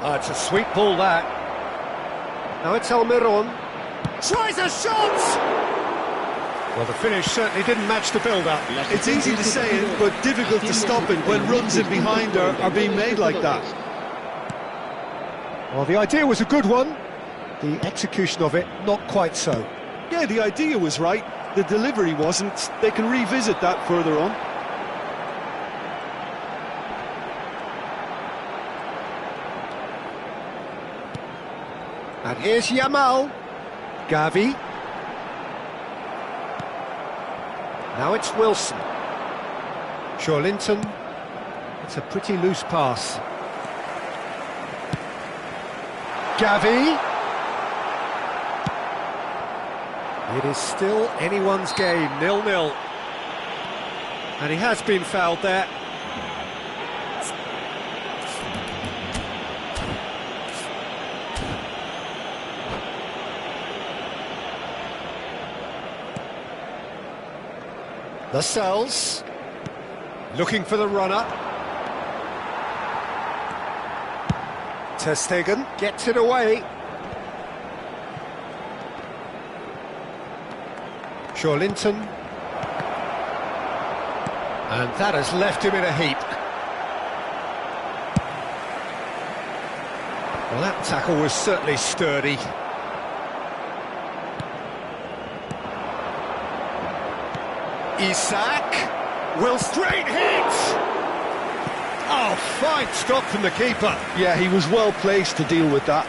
S1: Oh, it's a sweet ball, that. Now it's Almiron. Tries a shot! Well, the finish certainly didn't match the build-up.
S3: It's easy to say it, but difficult to stop it when runs in behind are being made like that.
S1: Well, the idea was a good one. The execution of it, not quite so.
S3: Yeah, the idea was right. The delivery wasn't. They can revisit that further on.
S1: And here's Yamal. Gavi. Now it's Wilson. Linton. It's a pretty loose pass. Gavi. It is still anyone's game, 0-0. And he has been fouled there. Lascelles, looking for the runner. Ter Stegen gets it away. Linton. And that has left him in a heap. Well, that tackle was certainly sturdy. Isak, Will straight hit! Oh, fine stop from the keeper.
S3: Yeah, he was well placed to deal with that.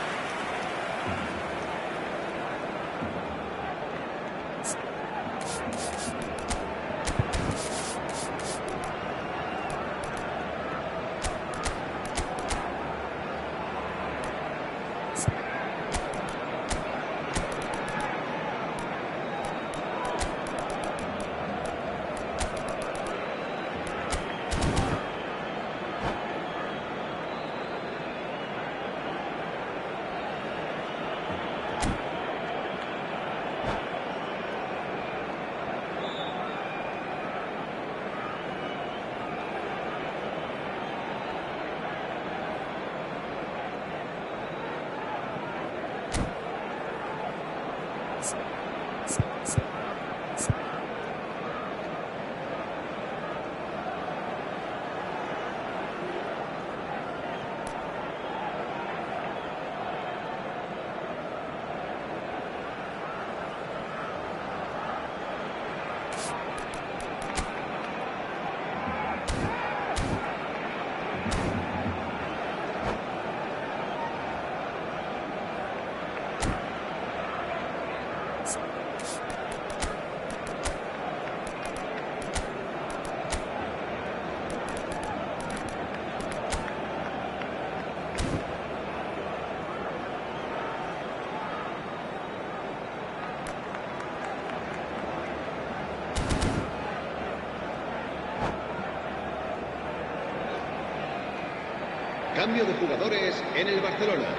S2: Cambio de jugadores en el Barcelona.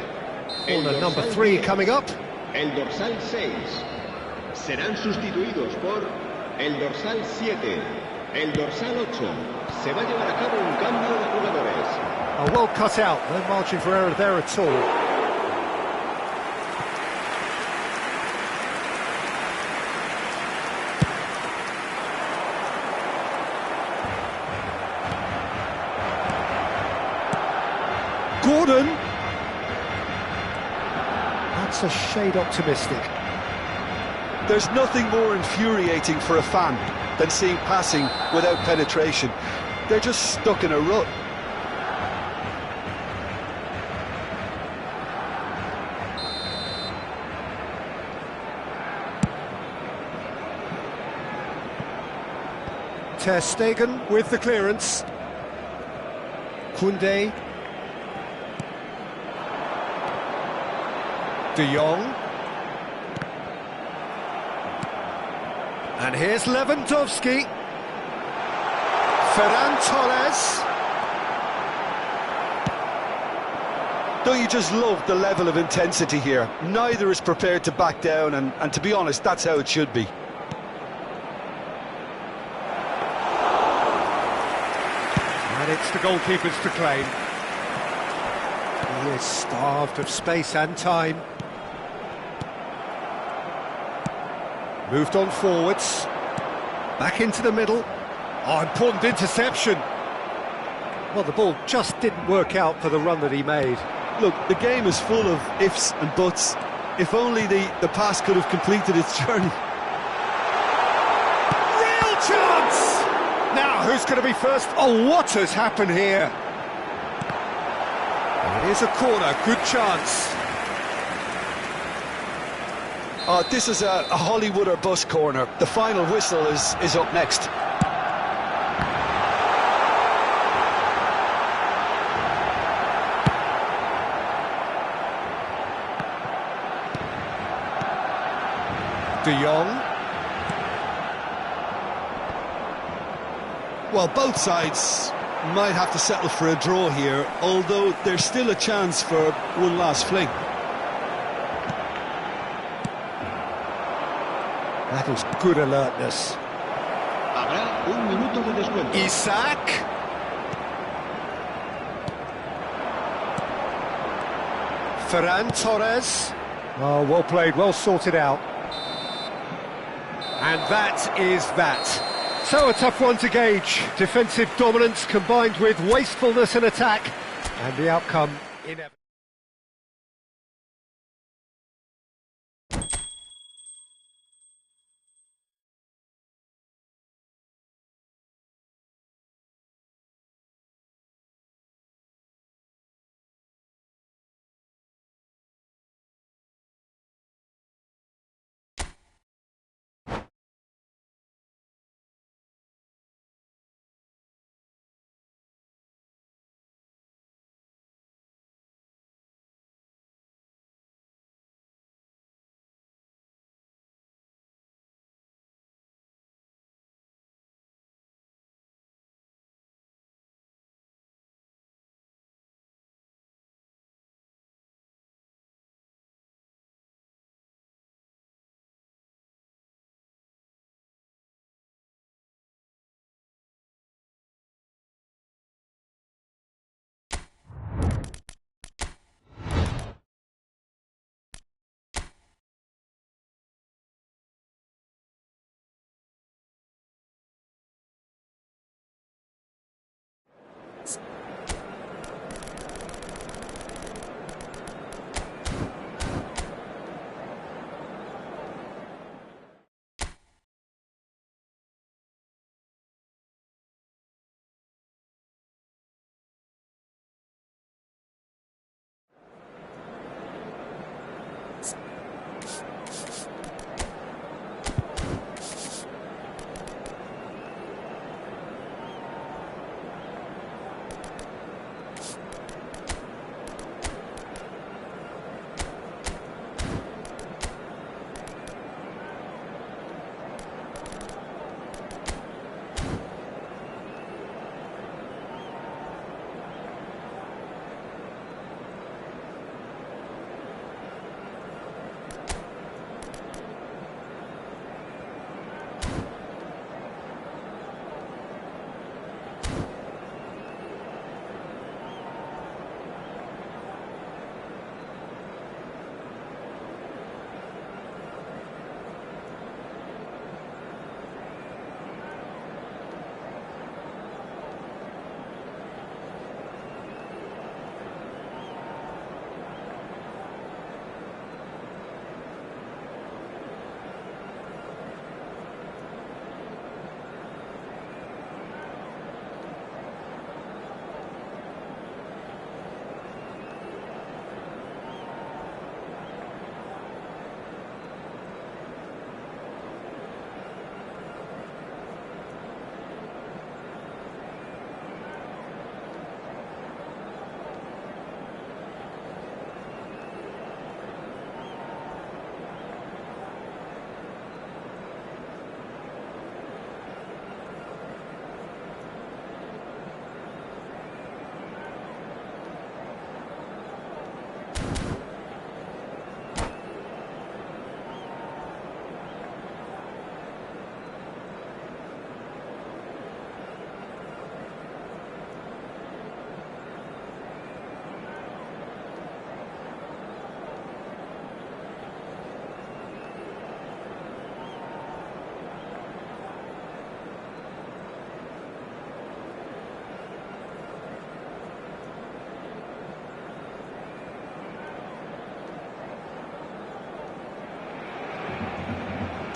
S1: Corner number 3 coming up.
S2: El dorsal 6. Serán sustituidos por el dorsal 7. El dorsal 8. Se va a llevar a cabo un cambio de jugadores.
S1: Oh, well cut out. No margin for error there at all. Gordon. That's a shade optimistic.
S3: There's nothing more infuriating for a fan than seeing passing without penetration. They're just stuck in a rut.
S1: Ter Stegen with the clearance. Koundé. De Jong. And here's Lewandowski. Ferran Torres.
S3: Don't you just love the level of intensity here? Neither is prepared to back down, and to be honest, that's how it should be.
S1: And it's the goalkeepers to claim. He is starved of space and time. Moved on forwards. Back into the middle. Oh, important interception. Well, the ball just didn't work out for the run that he made.
S3: Look, the game is full of ifs and buts. If only the pass could have completed its journey.
S1: Real chance! Now, who's going to be first? Oh, what has happened here? It is a corner, good chance.
S3: This is a Hollywood or bust corner. The final whistle is up next.
S1: De Jong.
S3: Well, both sides might have to settle for a draw here, although there's still a chance for one last fling.
S1: That is good alertness.
S2: Habrá un minuto de descuento.
S1: Isaac. Ferran Torres. Oh, well played, well sorted out. And that is that. So a tough one to gauge. Defensive dominance combined with wastefulness in attack. And the outcome inevitable.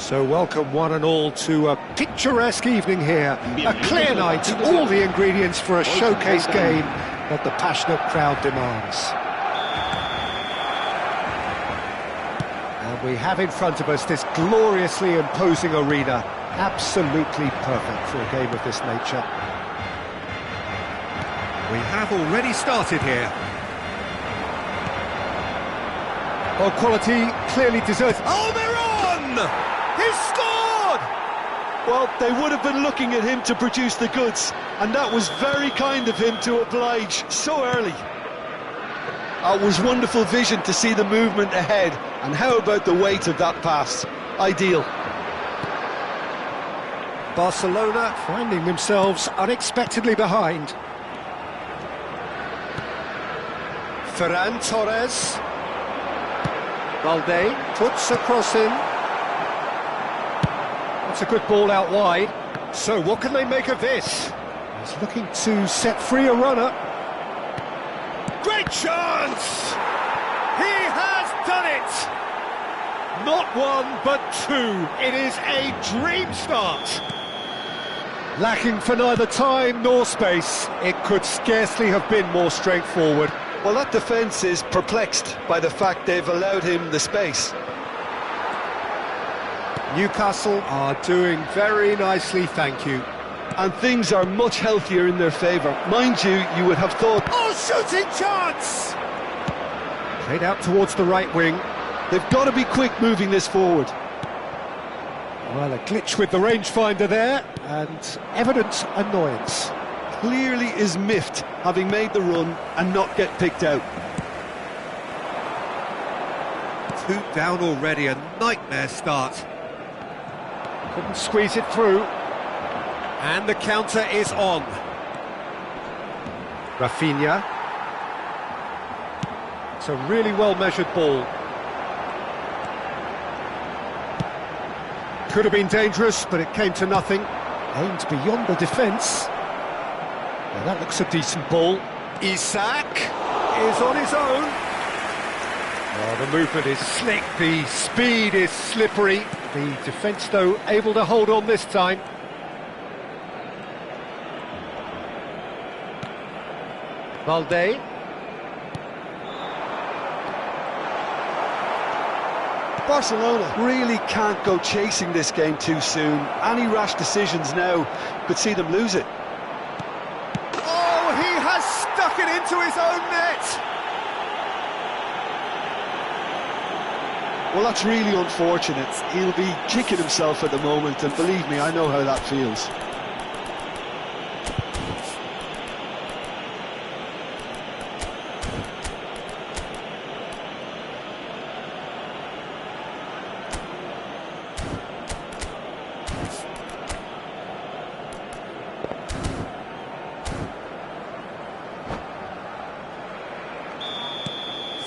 S1: So welcome one and all to a picturesque evening here. A clear night, all the ingredients for a showcase game that the passionate crowd demands. And we have in front of us this gloriously imposing arena. Absolutely perfect for a game of this nature. We have already started here. Well, quality clearly deserves... Almiron! He's scored!
S3: Well, they would have been looking at him to produce the goods, and that was very kind of him to oblige so early. It was wonderful vision to see the movement ahead, and how about the weight of that pass? Ideal.
S1: Barcelona finding themselves unexpectedly behind. Ferran Torres. Valde puts a cross in. That's a good ball out wide. So what can they make of this? He's looking to set free a runner. Great chance! He has done it! Not one, but two. It is a dream start. Lacking for neither time nor space. It could scarcely have been more straightforward.
S3: Well, that defence is perplexed by the fact they've allowed him the space.
S1: Newcastle are doing very nicely, thank you.
S3: And things are much healthier in their favour. Mind you, you would have thought...
S1: Oh, shooting chance! Played out towards the right wing.
S3: They've got to be quick moving this forward.
S1: Well, a glitch with the rangefinder there, and evident annoyance.
S3: Clearly is miffed, having made the run and not get picked out.
S1: 2 down already, a nightmare start. Couldn't squeeze it through. And the counter is on. Rafinha. It's a really well-measured ball. Could have been dangerous, but it came to nothing. Aimed beyond the defence. Now that looks a decent ball. Isak is on his own. Oh, the movement is slick, the speed is slippery. The defence, though, able to hold on this time. Valde.
S3: Barcelona really can't go chasing this game too soon. Any rash decisions now could see them lose it.
S1: Oh, he has stuck it into his own net!
S3: Well, that's really unfortunate. He'll be kicking himself at the moment, and believe me, I know how that feels.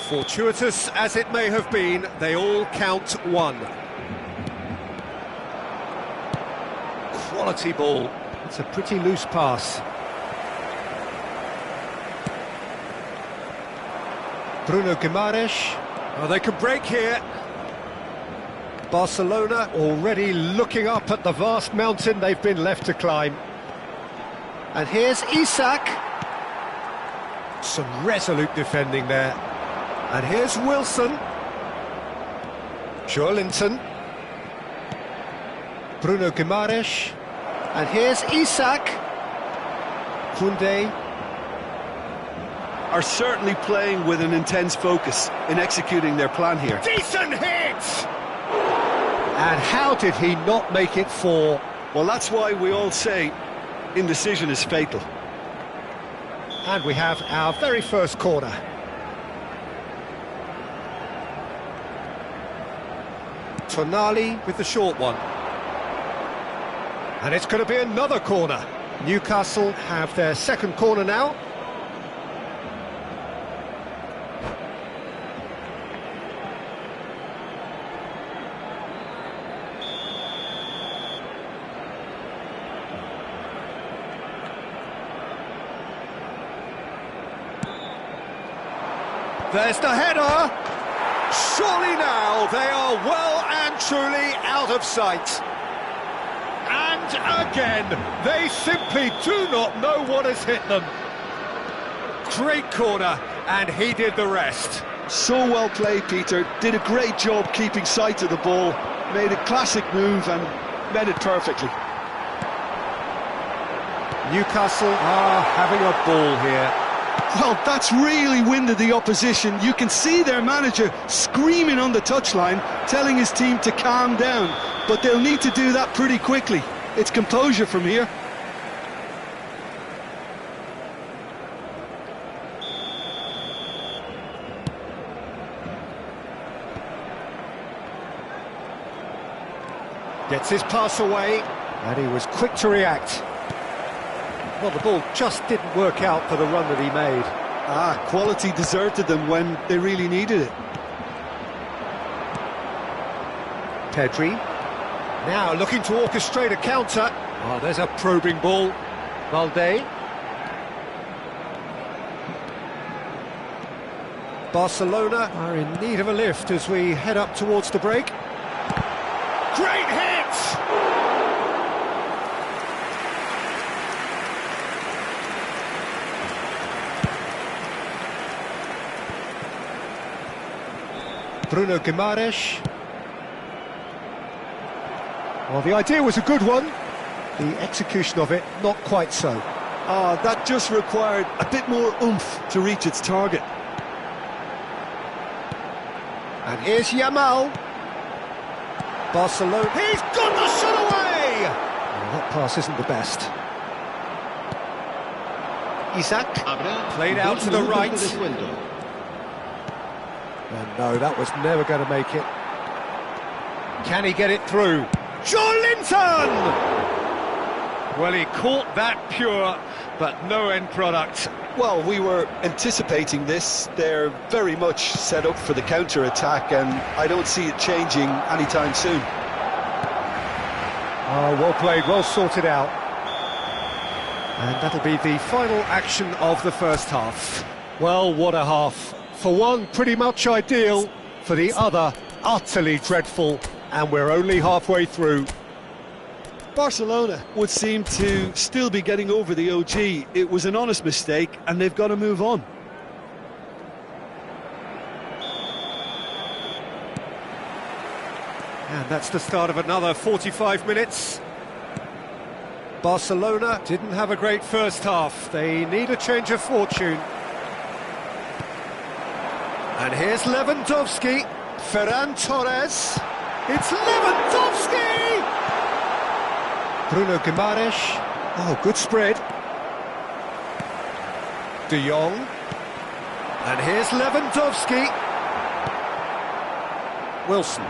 S1: Fortuitous as it may have been, they all count one. Quality ball. It's a pretty loose pass. Bruno Guimaraes. Oh, they can break here. Barcelona already looking up at the vast mountain they've been left to climb. And here's Isak. Some resolute defending there. And here's Wilson. Joelinton. Bruno Guimaraes. And here's Isak. Koundé.
S3: Are certainly playing with an intense focus in executing their plan here.
S1: Decent hit! And how did he not make it 4?
S3: Well, that's why we all say indecision is fatal.
S1: And we have our very first corner. Tonali with the short one. And it's going to be another corner. Newcastle have their second corner now. There's the header! Surely now they are well and truly out of sight. And again, they simply do not know what has hit them. Great corner, and he did the rest.
S3: So well played, Peter. Did a great job keeping sight of the ball. Made a classic move and met it perfectly.
S1: Newcastle are having a ball here.
S3: Well, that's really winded the opposition. You can see their manager screaming on the touchline, telling his team to calm down. But they'll need to do that pretty quickly. It's composure from here.
S1: Gets his pass away, and he was quick to react. Well, the ball just didn't work out for the run that he made.
S3: Quality deserted them when they really needed it.
S1: Pedri, now looking to orchestrate a counter. Oh, there's a probing ball. Valde. Barcelona are in need of a lift as we head up towards the break. Great hit! Bruno Guimaraes. Well, the idea was a good one. The execution of it, not quite so.
S3: That just required a bit more oomph to reach its target.
S1: And here's Yamal. Barcelona. He's got the shot away! Well, that pass isn't the best. Isaac. Played out to the right. And no, that was never going to make it. Can he get it through? Joelinton! Well, he caught that pure, but no end product.
S3: Well, we were anticipating this. They're very much set up for the counter-attack, and I don't see it changing anytime soon.
S1: Oh, well played, well sorted out. And that'll be the final action of the first half. Well, what a half. For one, pretty much ideal. For the other, utterly dreadful. And we're only halfway through.
S3: Barcelona would seem to still be getting over the OG. It was an honest mistake, and they've got to move on.
S1: And that's the start of another 45 minutes. Barcelona didn't have a great first half. They need a change of fortune. And here's Lewandowski. Ferran Torres. It's Lewandowski! Bruno Guimaraes. Oh, good spread. De Jong. And here's Lewandowski. Wilson.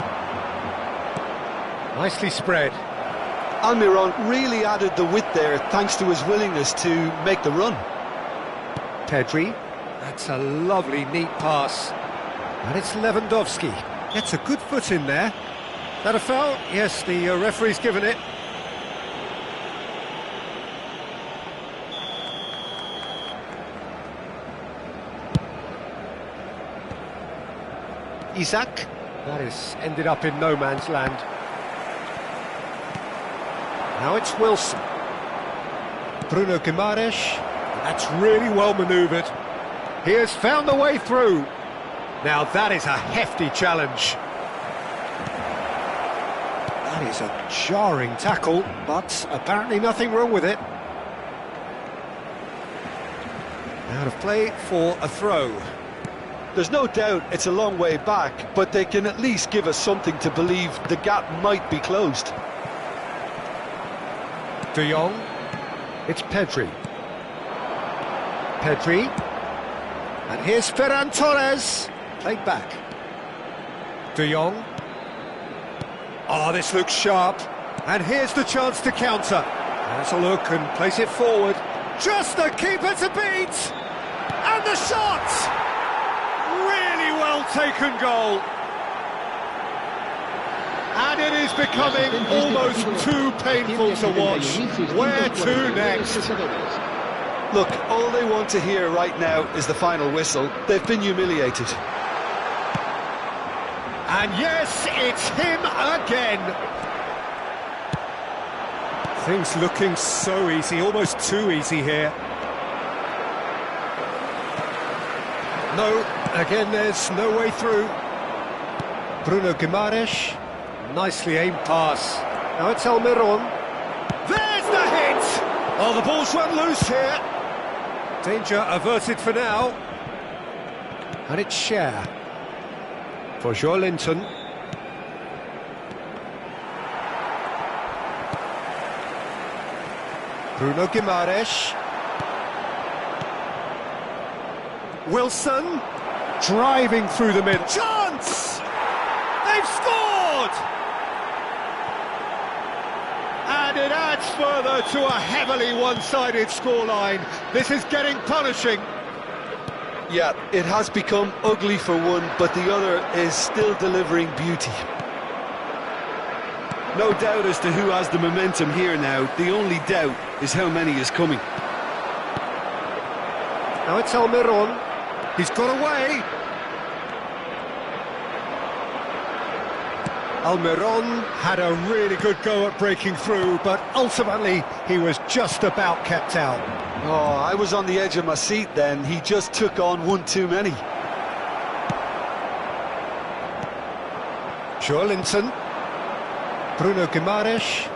S1: Nicely spread.
S3: Almiron really added the width there thanks to his willingness to make the run.
S1: Pedri. That's a lovely, neat pass. And it's Lewandowski. Gets a good foot in there. That a foul? Yes, the referee's given it. Isaac. That has ended up in no man's land. Now it's Wilson. Bruno Guimaraes. That's really well manoeuvred. He has found the way through. Now that is a hefty challenge. That is a jarring tackle, but apparently nothing wrong with it. Out of play for a throw.
S3: There's no doubt it's a long way back, but they can at least give us something to believe the gap might be closed.
S1: De Jong. It's Pedri. Pedri. And here's Ferran Torres. Played back. De Jong. Oh, this looks sharp. And here's the chance to counter. Has a look and place it forward. Just the keeper to beat. And the shot! Really well taken goal. And it is becoming almost too painful to watch. Where to next?
S3: Look, all they want to hear right now is the final whistle. They've been humiliated.
S1: And yes, it's him again. Things looking so easy, almost too easy here. No, again there's no way through. Bruno Guimaraes, nicely aimed pass. Now it's Almiron. There's the hit! Oh, the ball's run loose here. Danger averted for now. And it's Cher. For Joelinton. Bruno Guimaraes. Wilson. Driving through the middle. Chance! They've scored! And it adds further to a heavily one-sided scoreline. This is getting punishing.
S3: Yeah, it has become ugly for one, but the other is still delivering beauty. No doubt as to who has the momentum here now. The only doubt is how many is coming.
S1: Now it's Almiron. He's got away. Almiron had a really good go at breaking through, but ultimately he was just about kept out.
S3: Oh, I was on the edge of my seat then. He just took on one too many.
S1: Joelinton. Bruno Guimaraes.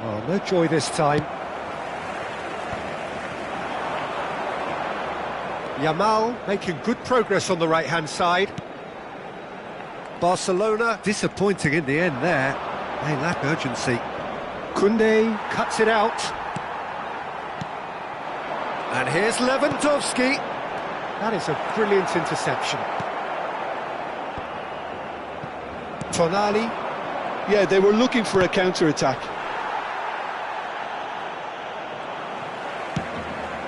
S1: Oh, no joy this time. Yamal making good progress on the right-hand side. Barcelona disappointing in the end there. They lack urgency. Koundé cuts it out. And here's Lewandowski. That is a brilliant interception. Tonali.
S3: Yeah, they were looking for a counter-attack.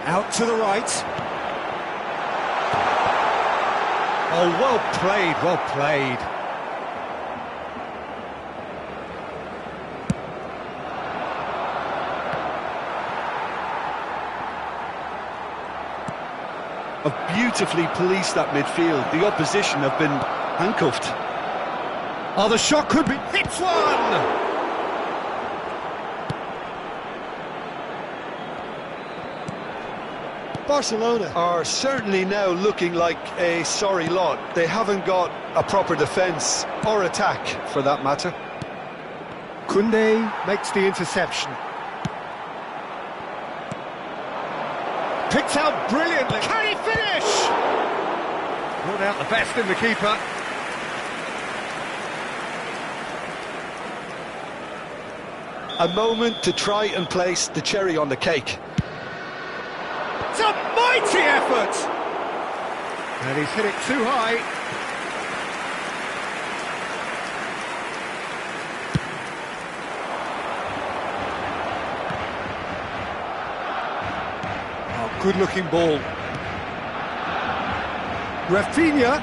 S1: Out to the right. Oh, well played, well played.
S3: Have beautifully policed that midfield. The opposition have been handcuffed.
S1: Oh, the shot could be... Hits one!
S3: Barcelona are certainly now looking like a sorry lot. They haven't got a proper defence or attack, for that matter.
S1: Koundé makes the interception. Picked out brilliantly. Can he finish? Brought out the best in the keeper.
S3: A moment to try and place the cherry on the cake.
S1: It's a mighty effort! And he's hit it too high. Oh, good-looking ball. Rafinha.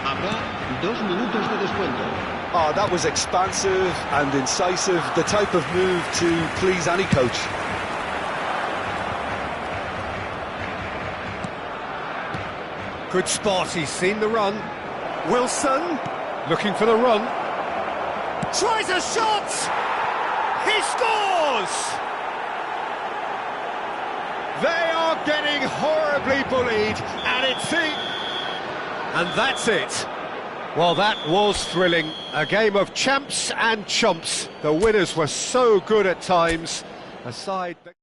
S2: Habrá 2 minutos de descuento.
S3: Oh, that was expansive and incisive, the type of move to please any coach.
S1: Good spot, he's seen the run. Wilson, looking for the run. Tries a shot! He scores! They are getting horribly bullied, and it's and that's it. Well, that was thrilling. A game of champs and chumps. The winners were so good at times. A side that...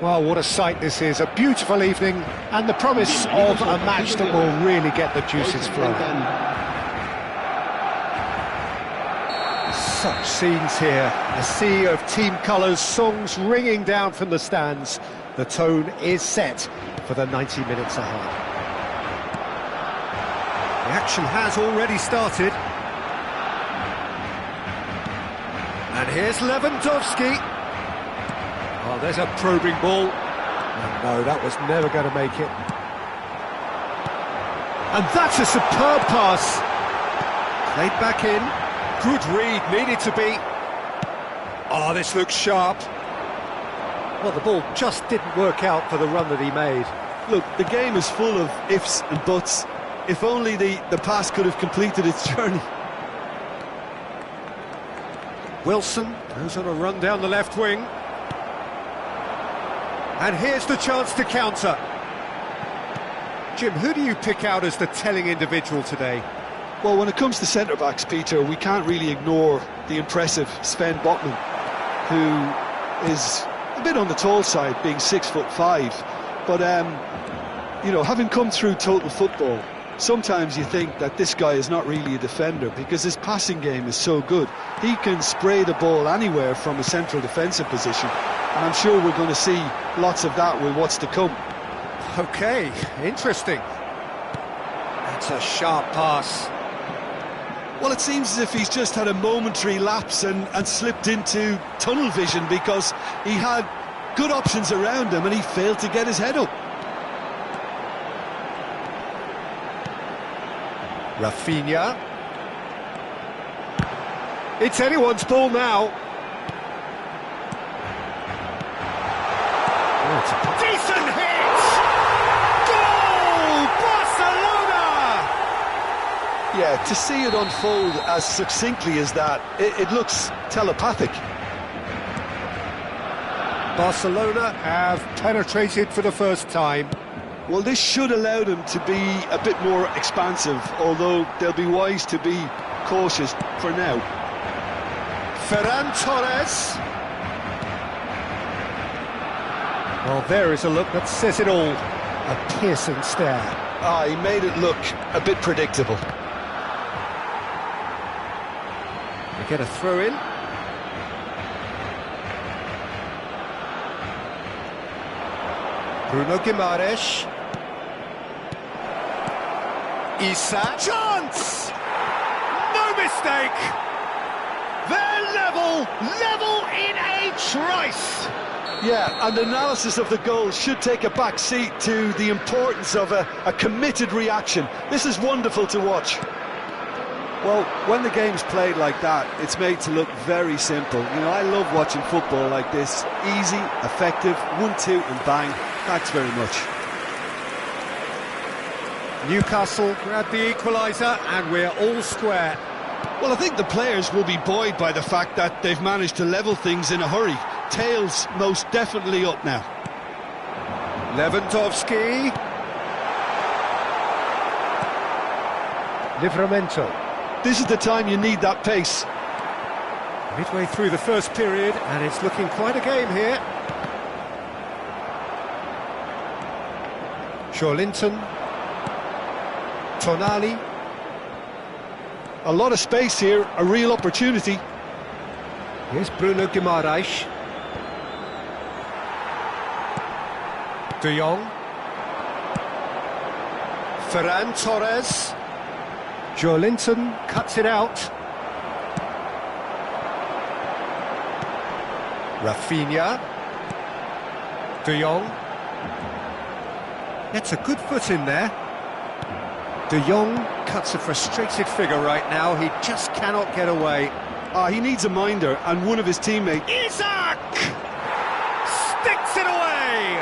S1: Well, what a sight this is, a beautiful evening, and the promise of a match that will really get the juices flowing. Such scenes here, a sea of team colours, songs ringing down from the stands. The tone is set for the 90 minutes ahead. The action has already started. And here's Lewandowski. Oh, there's a probing ball. And no, that was never going to make it. And that's a superb pass. Played back in. Good read, needed to be. Oh, this looks sharp. Well, the ball just didn't work out for the run that he made.
S3: Look, the game is full of ifs and buts. If only the pass could have completed its journey.
S1: Wilson goes on a run down the left wing. And here's the chance to counter. Jim, who do you pick out as the telling individual today?
S3: Well, when it comes to centre-backs, Peter, we can't really ignore the impressive Sven Botman, who is a bit on the tall side, being 6'5". But, you know, having come through total football, sometimes you think that this guy is not really a defender because his passing game is so good. He can spray the ball anywhere from a central defensive position, and I'm sure we're going to see lots of that with what's to come.
S1: OK, interesting. That's a sharp pass.
S3: Well, it seems as if he's just had a momentary lapse and slipped into tunnel vision because he had good options around him and he failed to get his head up.
S1: Rafinha. It's anyone's ball now. Oh, it's a decent hit! Goal! Barcelona!
S3: Yeah, to see it unfold as succinctly as that, it looks telepathic.
S1: Barcelona have penetrated for the first time.
S3: Well, this should allow them to be a bit more expansive, although they'll be wise to be cautious for now.
S1: Ferran Torres. Well, there is a look that says it all. A piercing stare.
S3: Ah, he made it look a bit predictable.
S1: We get a throw in. Bruno Guimaraes. Issa. Chance! No mistake! They're level in a trice!
S3: Yeah, and analysis of the goal should take a back seat to the importance of a committed reaction. This is wonderful to watch. Well, when the game's played like that, it's made to look very simple. You know, I love watching football like this. Easy, effective, 1-2 and bang. Thanks very much.
S1: Newcastle grab the equaliser and we're all square.
S3: Well, I think the players will be buoyed by the fact that they've managed to level things in a hurry. Tails most definitely up now.
S1: Lewandowski. Livramento.
S3: This is the time you need that pace.
S1: Midway through the first period and it's looking quite a game here. Joelinton. Tonali.
S3: A lot of space here, a real opportunity.
S1: Here's Bruno Guimaraes. De Jong. Ferran Torres. Joelinton cuts it out. Rafinha. De Jong. Gets a good foot in there. De Jong cuts a frustrated figure right now. He just cannot get away.
S3: He needs a minder, and one of his teammates...
S1: Isaac! Sticks it away!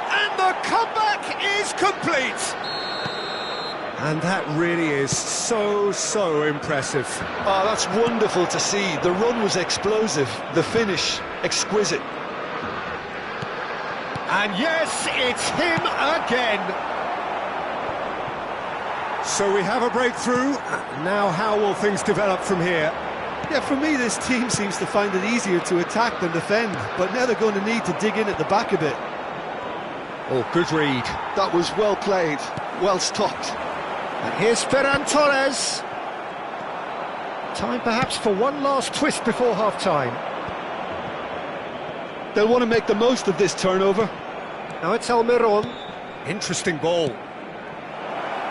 S1: And the comeback is complete! And that really is so impressive.
S3: Oh, that's wonderful to see. The run was explosive, the finish exquisite.
S1: And yes, it's him again! So we have a breakthrough. Now how will things develop from here?
S3: Yeah, for me, this team seems to find it easier to attack than defend, but now they're going to need to dig in at the back a bit.
S1: Oh, good read.
S3: That was well played, well stopped.
S1: And here's Ferran Torres. Time perhaps for one last twist before half-time.
S3: They'll want to make the most of this turnover.
S1: Now it's Almiron. Interesting ball.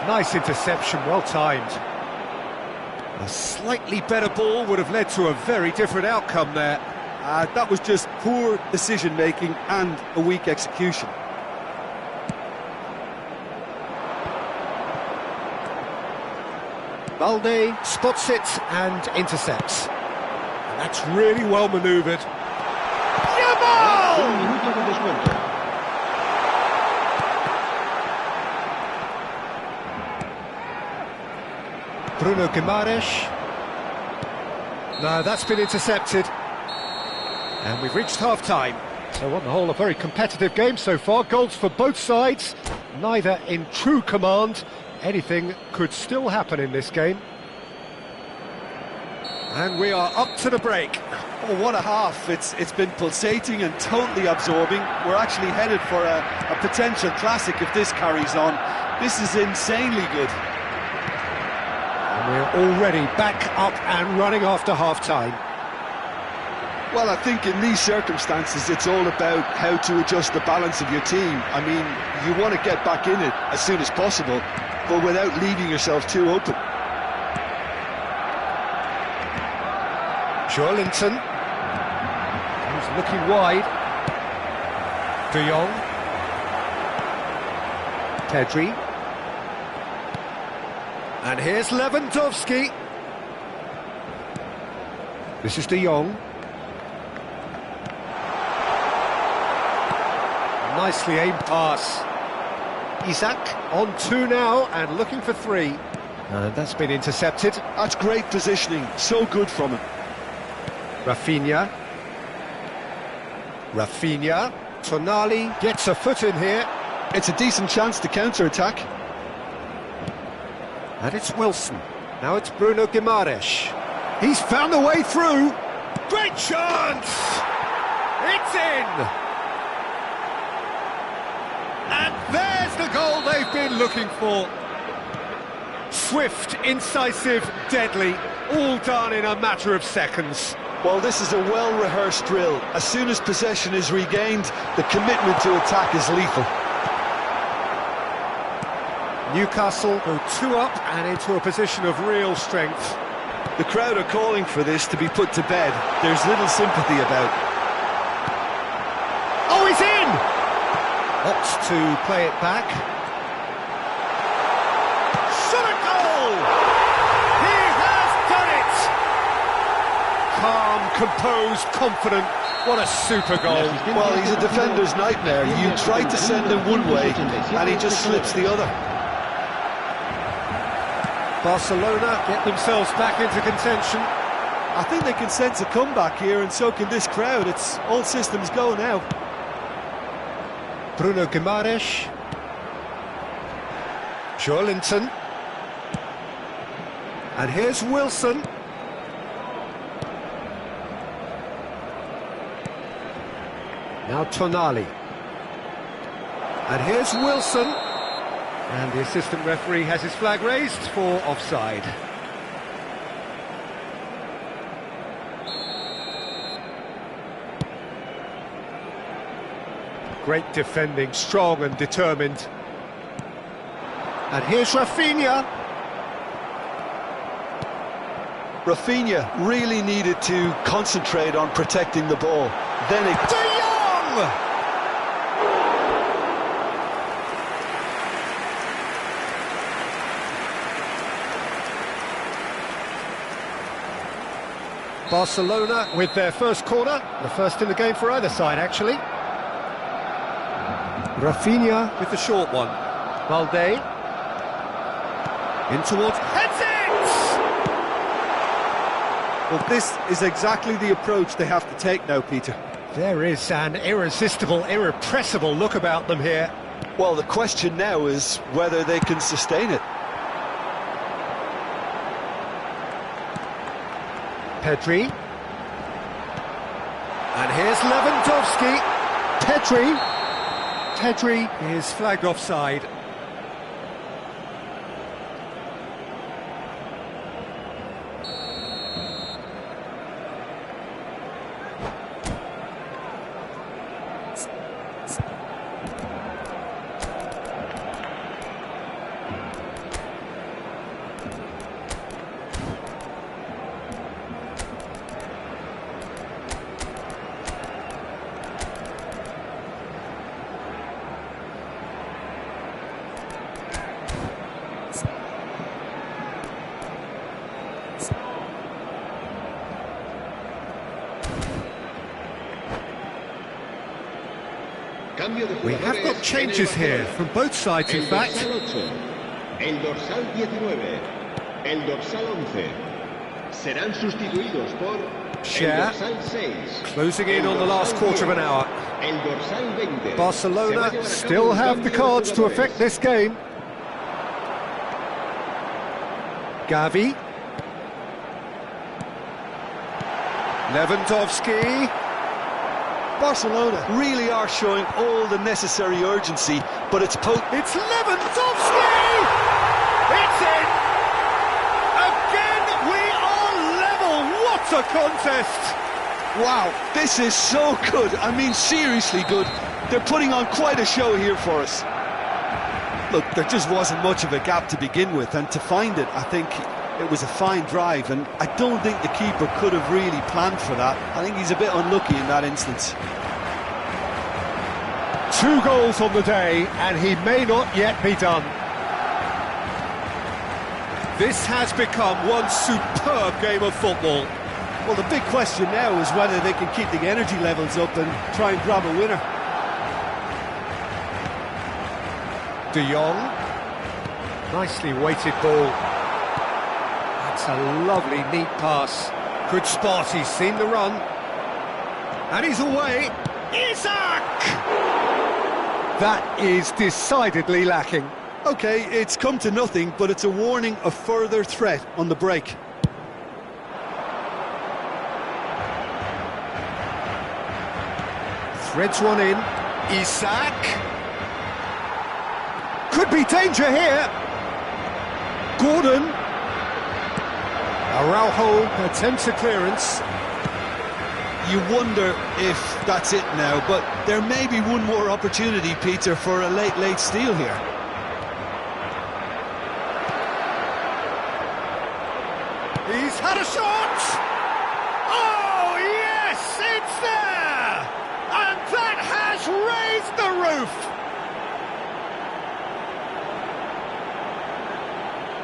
S1: Nice interception, well timed. A slightly better ball would have led to a very different outcome there.
S3: That was just poor decision-making and a weak execution.
S1: Balde spots it and intercepts. And that's really well manoeuvred.
S2: Un minuto de descuento.
S1: Bruno Guimaraes. No, that's been intercepted. And we've reached half-time. So on the whole, a very competitive game so far. Goals for both sides, neither in true command. Anything could still happen in this game. And we are up to the break.
S3: Oh, what a half. It's been pulsating and totally absorbing. We're actually headed for a potential classic if this carries on. This is insanely good.
S1: And we're already back up and running after half-time.
S3: Well, I think in these circumstances, it's all about how to adjust the balance of your team. I mean, you want to get back in it as soon as possible, but without leaving yourself too open.
S1: Joelinton, who's looking wide. De Jong. Pedri. And here's Lewandowski. This is De Jong. Nicely aimed pass. Isak on 2 now and looking for 3. And that's been intercepted.
S3: That's great positioning, so good from him.
S1: Rafinha. Tonali gets a foot in here.
S3: It's a decent chance to counter-attack.
S1: And it's Wilson. Now it's Bruno Guimaraes. He's found a way through. Great chance! It's in! And there's the goal they've been looking for. Swift, incisive, deadly, all done in a matter of seconds.
S3: Well, this is a well-rehearsed drill. As soon as possession is regained, the commitment to attack is lethal.
S1: Newcastle go 2 up and into a position of real strength.
S3: The crowd are calling for this to be put to bed. There's little sympathy about.
S1: Oh, he's in! Opts to play it back. Shot a goal! He has done it! Calm, composed, confident. What a super goal.
S3: Well, he's a defender's nightmare. You try to send him one way, and he just slips the other.
S1: Barcelona get themselves back into contention.
S3: I think they can sense a comeback here, and so can this crowd. It's all systems go now.
S1: Bruno Guimaraes. Joelinton. And here's Wilson. Now Tonali. And here's Wilson. And the assistant referee has his flag raised for offside. Great defending, strong and determined. And here's Rafinha.
S3: Rafinha really needed to concentrate on protecting the ball. Then it...
S1: De Jong! Barcelona with their first corner, the first in the game for either side actually. Rafinha with the short one. Balde. In towards... Heads it!
S3: Well, this is exactly the approach they have to take now, Peter.
S1: There is an irresistible, irrepressible look about them here.
S3: Well, the question now is whether they can sustain it.
S1: Pedri. And here's Lewandowski. Pedri is flagged offside. We have got changes here from both sides, in fact.
S2: El dorsal 19, el dorsal 11 serán sustituidos por
S1: Share,
S2: el dorsal 6,
S1: closing in on the last quarter of an hour.
S2: El dorsal 20.
S1: Barcelona still have the cards to affect this game. Gavi. Lewandowski.
S3: Barcelona really are showing all the necessary urgency, but it's
S1: It's Lewandowski! It's in! Again, we are level! What a contest!
S3: Wow, this is so good. I mean, seriously good. They're putting on quite a show here for us. Look, there just wasn't much of a gap to begin with, and to find it, I think it was a fine drive, and I don't think the keeper could have really planned for that. I think he's a bit unlucky in that instance.
S1: 2 goals on the day, and he may not yet be done. This has become one superb game of football.
S3: Well, the big question now is whether they can keep the energy levels up and try and grab a winner.
S1: De Jong. Nicely weighted ball. That's a lovely, neat pass. Good spot, he's seen the run. And he's away. Isaac! That is decidedly lacking.
S3: OK, it's come to nothing, but it's a warning of further threat on the break.
S1: Threads one in. Isaac. Could be danger here. Gordon. Araujo attempts a clearance.
S3: You wonder if that's it now, but there may be one more opportunity, Peter, for a late steal here.
S1: He's had a shot! Oh, yes, it's there! And that has raised the roof!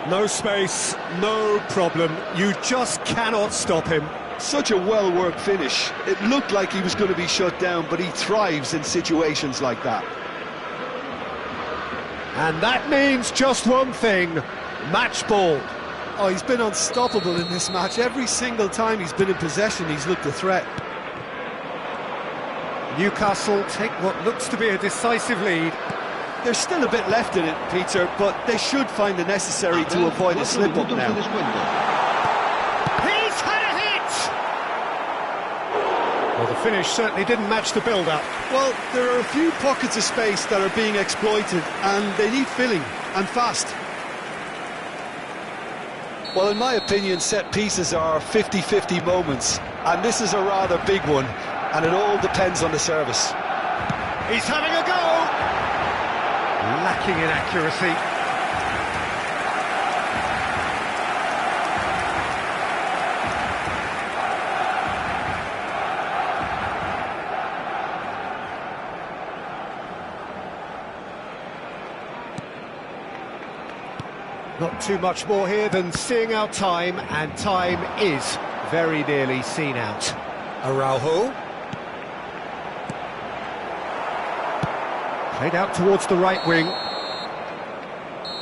S1: No space, no problem. You just cannot stop him.
S3: Such a well-worked finish. It looked like he was going to be shut down, but he thrives in situations like that.
S1: And that means just one thing, match ball.
S3: Oh, he's been unstoppable in this match. Every single time he's been in possession, he's looked a threat.
S1: Newcastle take what looks to be a decisive lead.
S3: There's still a bit left in it, Peter, but they should find the necessary to avoid a slip-up now.
S1: He's had a hit! Well, the finish certainly didn't match the build-up.
S3: Well, there are a few pockets of space that are being exploited, and they need filling, and fast. Well, in my opinion, set pieces are 50-50 moments, and this is a rather big one, and it all depends on the service.
S1: He's having a go! Lacking in accuracy. Not too much more here than seeing out time, and time is very nearly seen out. Araujo. Played out towards the right wing.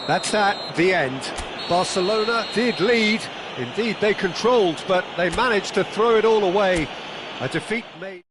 S1: That's that, the end. Barcelona did lead. Indeed, they controlled, but they managed to throw it all away. A defeat made...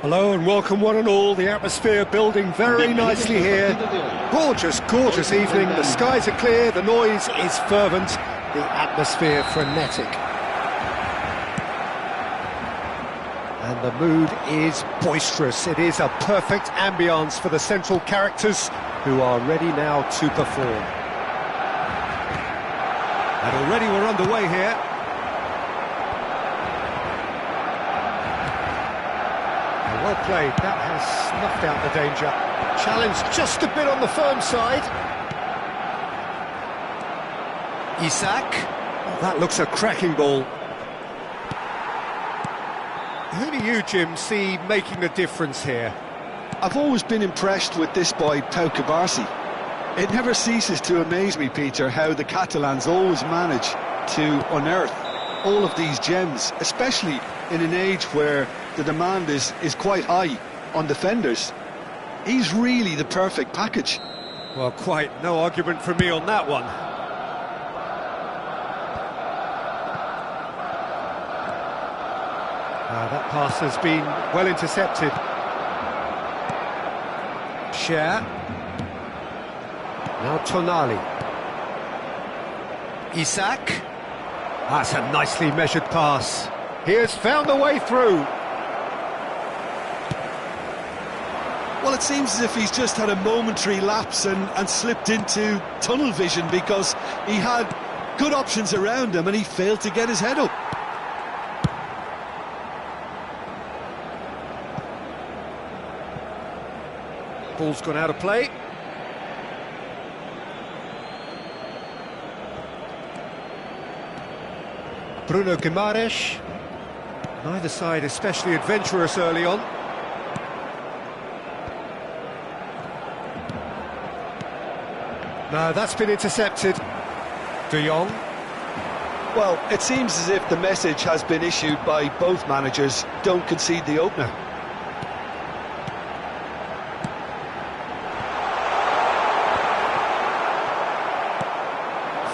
S1: Hello and welcome one and all. The atmosphere building very nicely here. Gorgeous, gorgeous evening. The skies are clear, the noise is fervent, the atmosphere frenetic. And the mood is boisterous. It is a perfect ambience for the central characters who are ready now to perform. And already we're underway here. Well played, that has snuffed out the danger. Challenge just a bit on the firm side. Isak, oh, that looks a cracking ball. Who do you, Jim, see making the difference here?
S3: I've always been impressed with this boy, Pau Cubarsí. It never ceases to amaze me, Peter, how the Catalans always manage to unearth all of these gems, especially in an age where the demand is quite high on defenders. He's really the perfect package.
S1: Well, quite no argument from me on that one. That pass has been well intercepted. Cher. Now Tonali. Isak. That's a nicely measured pass. He has found a way through.
S3: Well, it seems as if he's just had a momentary lapse and slipped into tunnel vision, because he had good options around him and he failed to get his head up.
S1: Ball's gone out of play. Bruno Guimaraes. Neither side especially adventurous early on. No, that's been intercepted. De Jong.
S3: Well, it seems as if the message has been issued by both managers: don't concede the opener.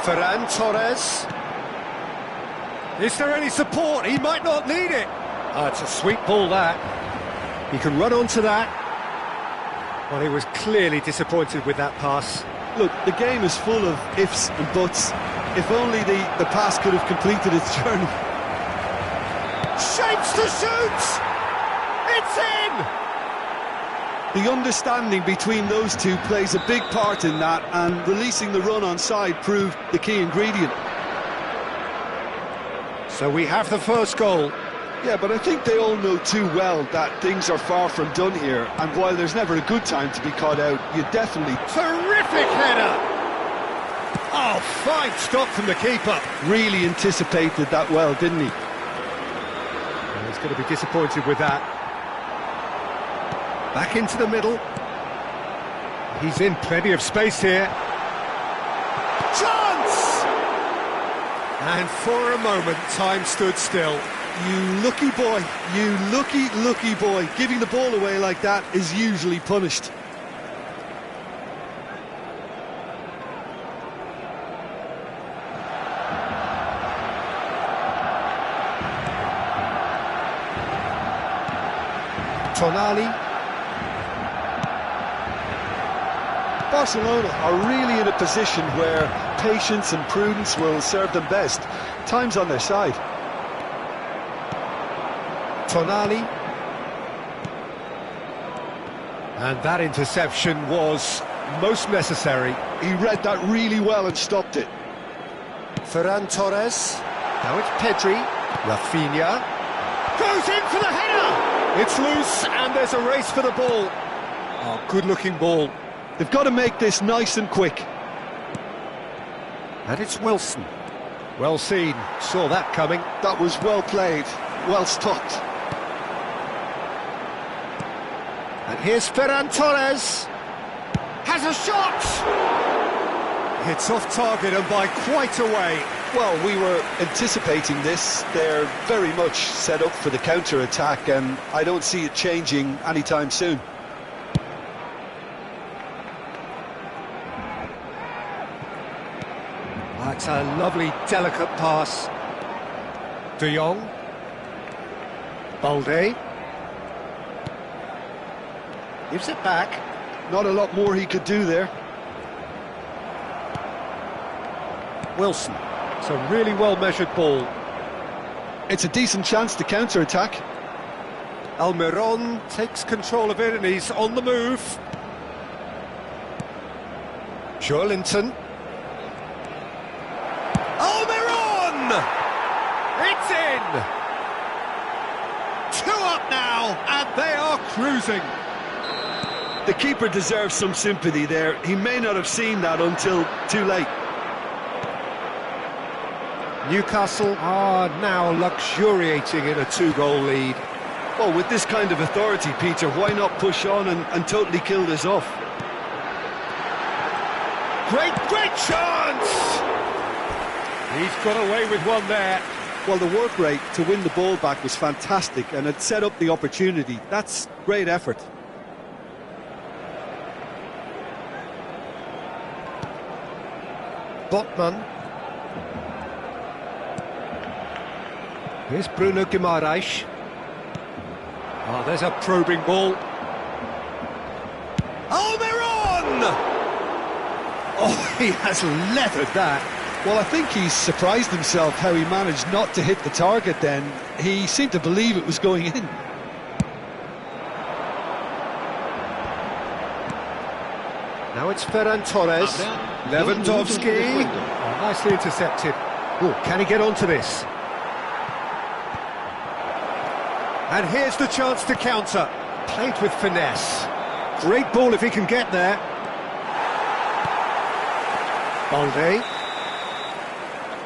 S1: Ferran Torres. Is there any support? He might not need it. Oh, it's a sweet ball, that. He can run onto that. Well, he was clearly disappointed with that pass.
S3: Look, the game is full of ifs and buts. If only the pass could have completed its journey.
S1: Shapes to shoot! It's in!
S3: The understanding between those two plays a big part in that, and releasing the run onside proved the key ingredient.
S1: So we have the first goal.
S3: Yeah, but I think they all know too well that things are far from done here, and while there's never a good time to be caught out, you definitely...
S1: Terrific header! Oh, fine stop from the keeper.
S3: Really anticipated that well, didn't he?
S1: Well, he's going to be disappointed with that. Back into the middle. He's in plenty of space here. Chance! And for a moment, time stood still.
S3: You lucky boy, you lucky boy. Giving the ball away like that is usually punished.
S1: Tonali.
S3: Barcelona are really in a position where patience and prudence will serve them best. Time's on their side.
S1: Tonali. And that interception was most necessary.
S3: He read that really well and stopped it.
S1: Ferran Torres. Now it's Pedri. Rafinha. Goes in for the header! It's loose and there's a race for the ball. Oh, good-looking ball.
S3: They've got to make this nice and quick.
S1: And it's Wilson. Well seen. Saw that coming.
S3: That was well played. Well stopped.
S1: And here's Ferran Torres. Has a shot! It's off target and by quite a way.
S3: Well, we were anticipating this. They're very much set up for the counter-attack, and I don't see it changing anytime soon.
S1: That's a lovely, delicate pass. De Jong. Balde. Gives it back.
S3: Not a lot more he could do there.
S1: Wilson. It's a really well-measured ball.
S3: It's a decent chance to counter-attack.
S1: Almiron takes control of it and he's on the move. Joelinton. Almiron! It's in! 2 up now, and they are cruising.
S3: The keeper deserves some sympathy there. He may not have seen that until too late.
S1: Newcastle are now luxuriating in a 2-goal lead.
S3: Well, with this kind of authority, Peter, why not push on and totally kill this off?
S1: Great chance! He's got away with one there.
S3: Well, the work rate to win the ball back was fantastic, and it set up the opportunity. That's great effort.
S1: Botman. Here's Bruno Guimaraes. Oh, there's a probing ball. Almiron! Oh, he has leathered that.
S3: Well, I think he's surprised himself how he managed not to hit the target then. He seemed to believe it was going in.
S1: Now it's Ferran Torres. Lewandowski. Oh, nicely intercepted. Oh, can he get onto this? And here's the chance to counter. Played with finesse. Great ball if he can get there. Balde.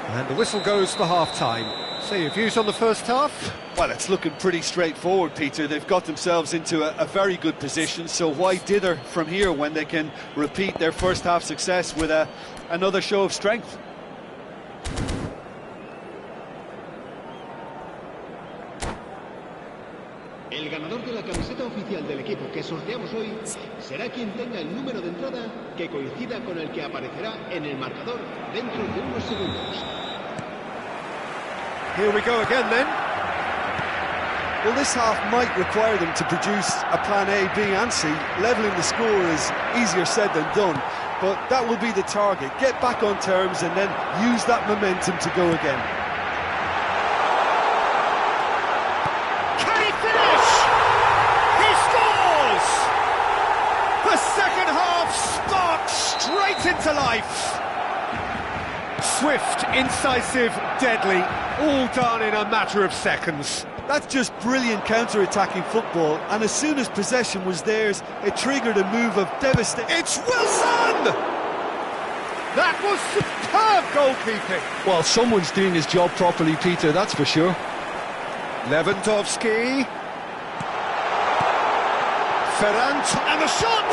S1: And the whistle goes for half-time. So your views on the first half?
S3: Well, it's looking pretty straightforward, Peter. They've got themselves into a very good position, so why dither from here when they can repeat their first half success with another show of strength?
S2: El ganador de la camiseta oficial del equipo que sorteamos hoy será quien tenga el número de entrada que coincida con el que aparecerá en el marcador dentro de unos segundos.
S1: Here we go again then.
S3: Well, this half might require them to produce a plan A, B and C. Levelling the score is easier said than done, but that will be the target. Get back on terms and then use that momentum to go again.
S1: Can he finish? He scores! The second half sparks straight into life. Swift, incisive, deadly, all done in a matter of seconds.
S3: That's just brilliant counter-attacking football, and as soon as possession was theirs, it triggered a move of devastation.
S1: It's Wilson! That was superb goalkeeping.
S3: Well, someone's doing his job properly, Peter, that's for sure.
S1: Lewandowski. Ferrand, and the shot!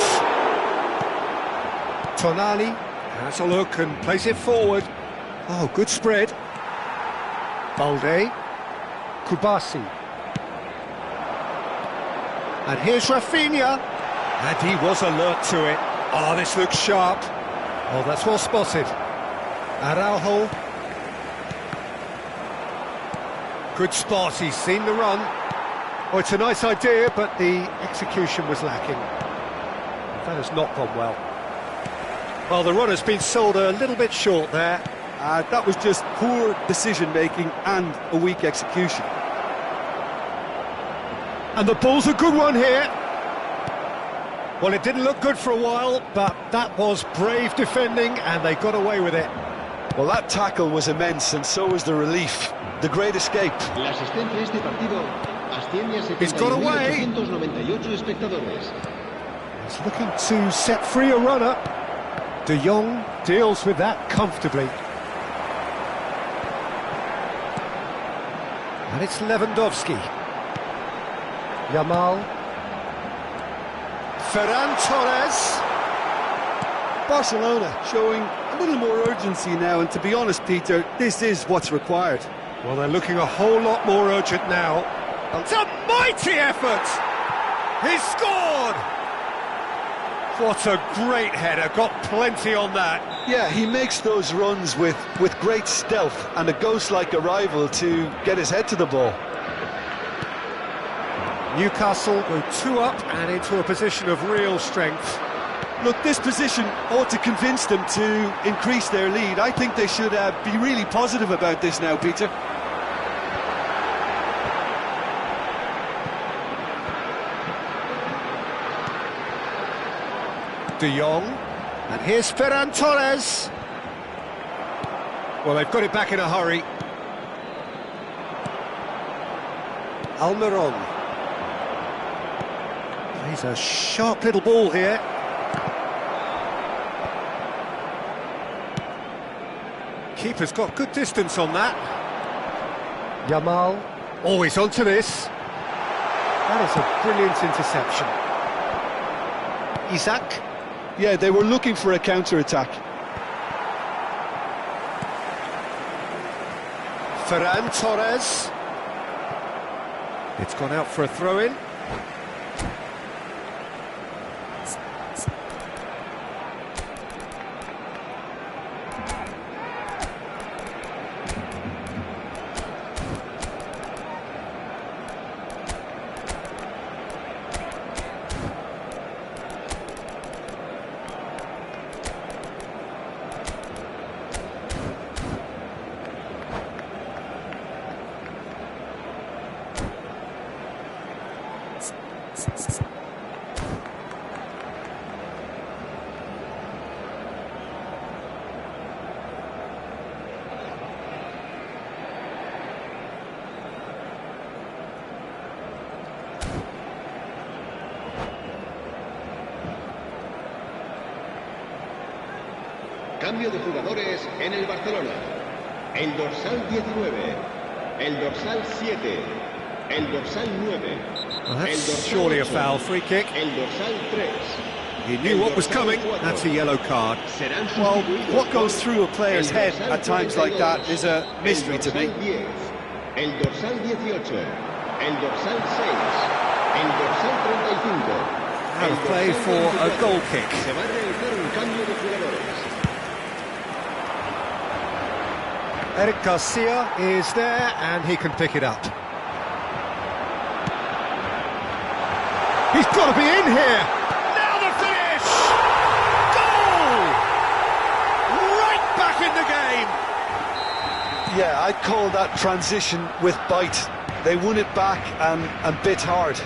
S1: Tonali has a look and plays it forward. Oh, good spread. Balde. Kubasi. And here's Rafinha. And he was alert to it. Oh, this looks sharp. Oh, that's well spotted. Araujo. Good spot, he's seen the run. Oh, it's a nice idea, but the execution was lacking. That has not gone well. Well, the run has been sold a little bit short there.
S3: That was just poor decision-making and a weak execution.
S1: And the ball's a good one here. Well, it didn't look good for a while, but that was brave defending, and they got away with it.
S3: Well, that tackle was immense, and so was the relief. The great escape.
S2: La asistencia a este partido asciende a
S1: He's got away.
S2: 71.898 espectadores.
S1: He's looking to set free a runner. De Jong deals with that comfortably. And it's Lewandowski. Yamal. Ferran Torres.
S3: Barcelona showing a little more urgency now, and to be honest, Peter, this is what's required.
S1: Well, they're looking a whole lot more urgent now. It's a mighty effort! He's scored! What a great header, got plenty on that.
S3: Yeah, he makes those runs with great stealth and a ghost-like arrival to get his head to the ball.
S1: Newcastle go 2 up and into a position of real strength.
S3: Look, this position ought to convince them to increase their lead. I think they should be really positive about this now, Peter.
S1: De Jong, and here's Ferran Torres. Well, they've got it back in a hurry. Almiron. He's a sharp little ball here. Keeper's got good distance on that. Yamal. Oh, he's onto this. That is a brilliant interception. Isaac.
S3: Yeah, they were looking for a counter-attack.
S1: Ferran Torres. It's gone out for a throw-in.
S2: Cambio de jugadores en el Barcelona. El dorsal 19, el dorsal 7, el dorsal 9,
S1: Well, that's surely a foul. Free kick.
S2: el dorsal 3.
S1: He knew what was coming. That's a yellow card.
S3: Well, what goes through a player's head at times like that is a mystery to me.
S2: El dorsal 18, el dorsal 6, el dorsal 35.
S1: Out of play for a goal kick.
S2: Se va a realizar un cambio de jugadores.
S1: Eric Garcia is there and he can pick it up. He's got to be in here. Now the finish! Goal! Right back in the game.
S3: Yeah, I'd call that transition with bite. They won it back and bit hard.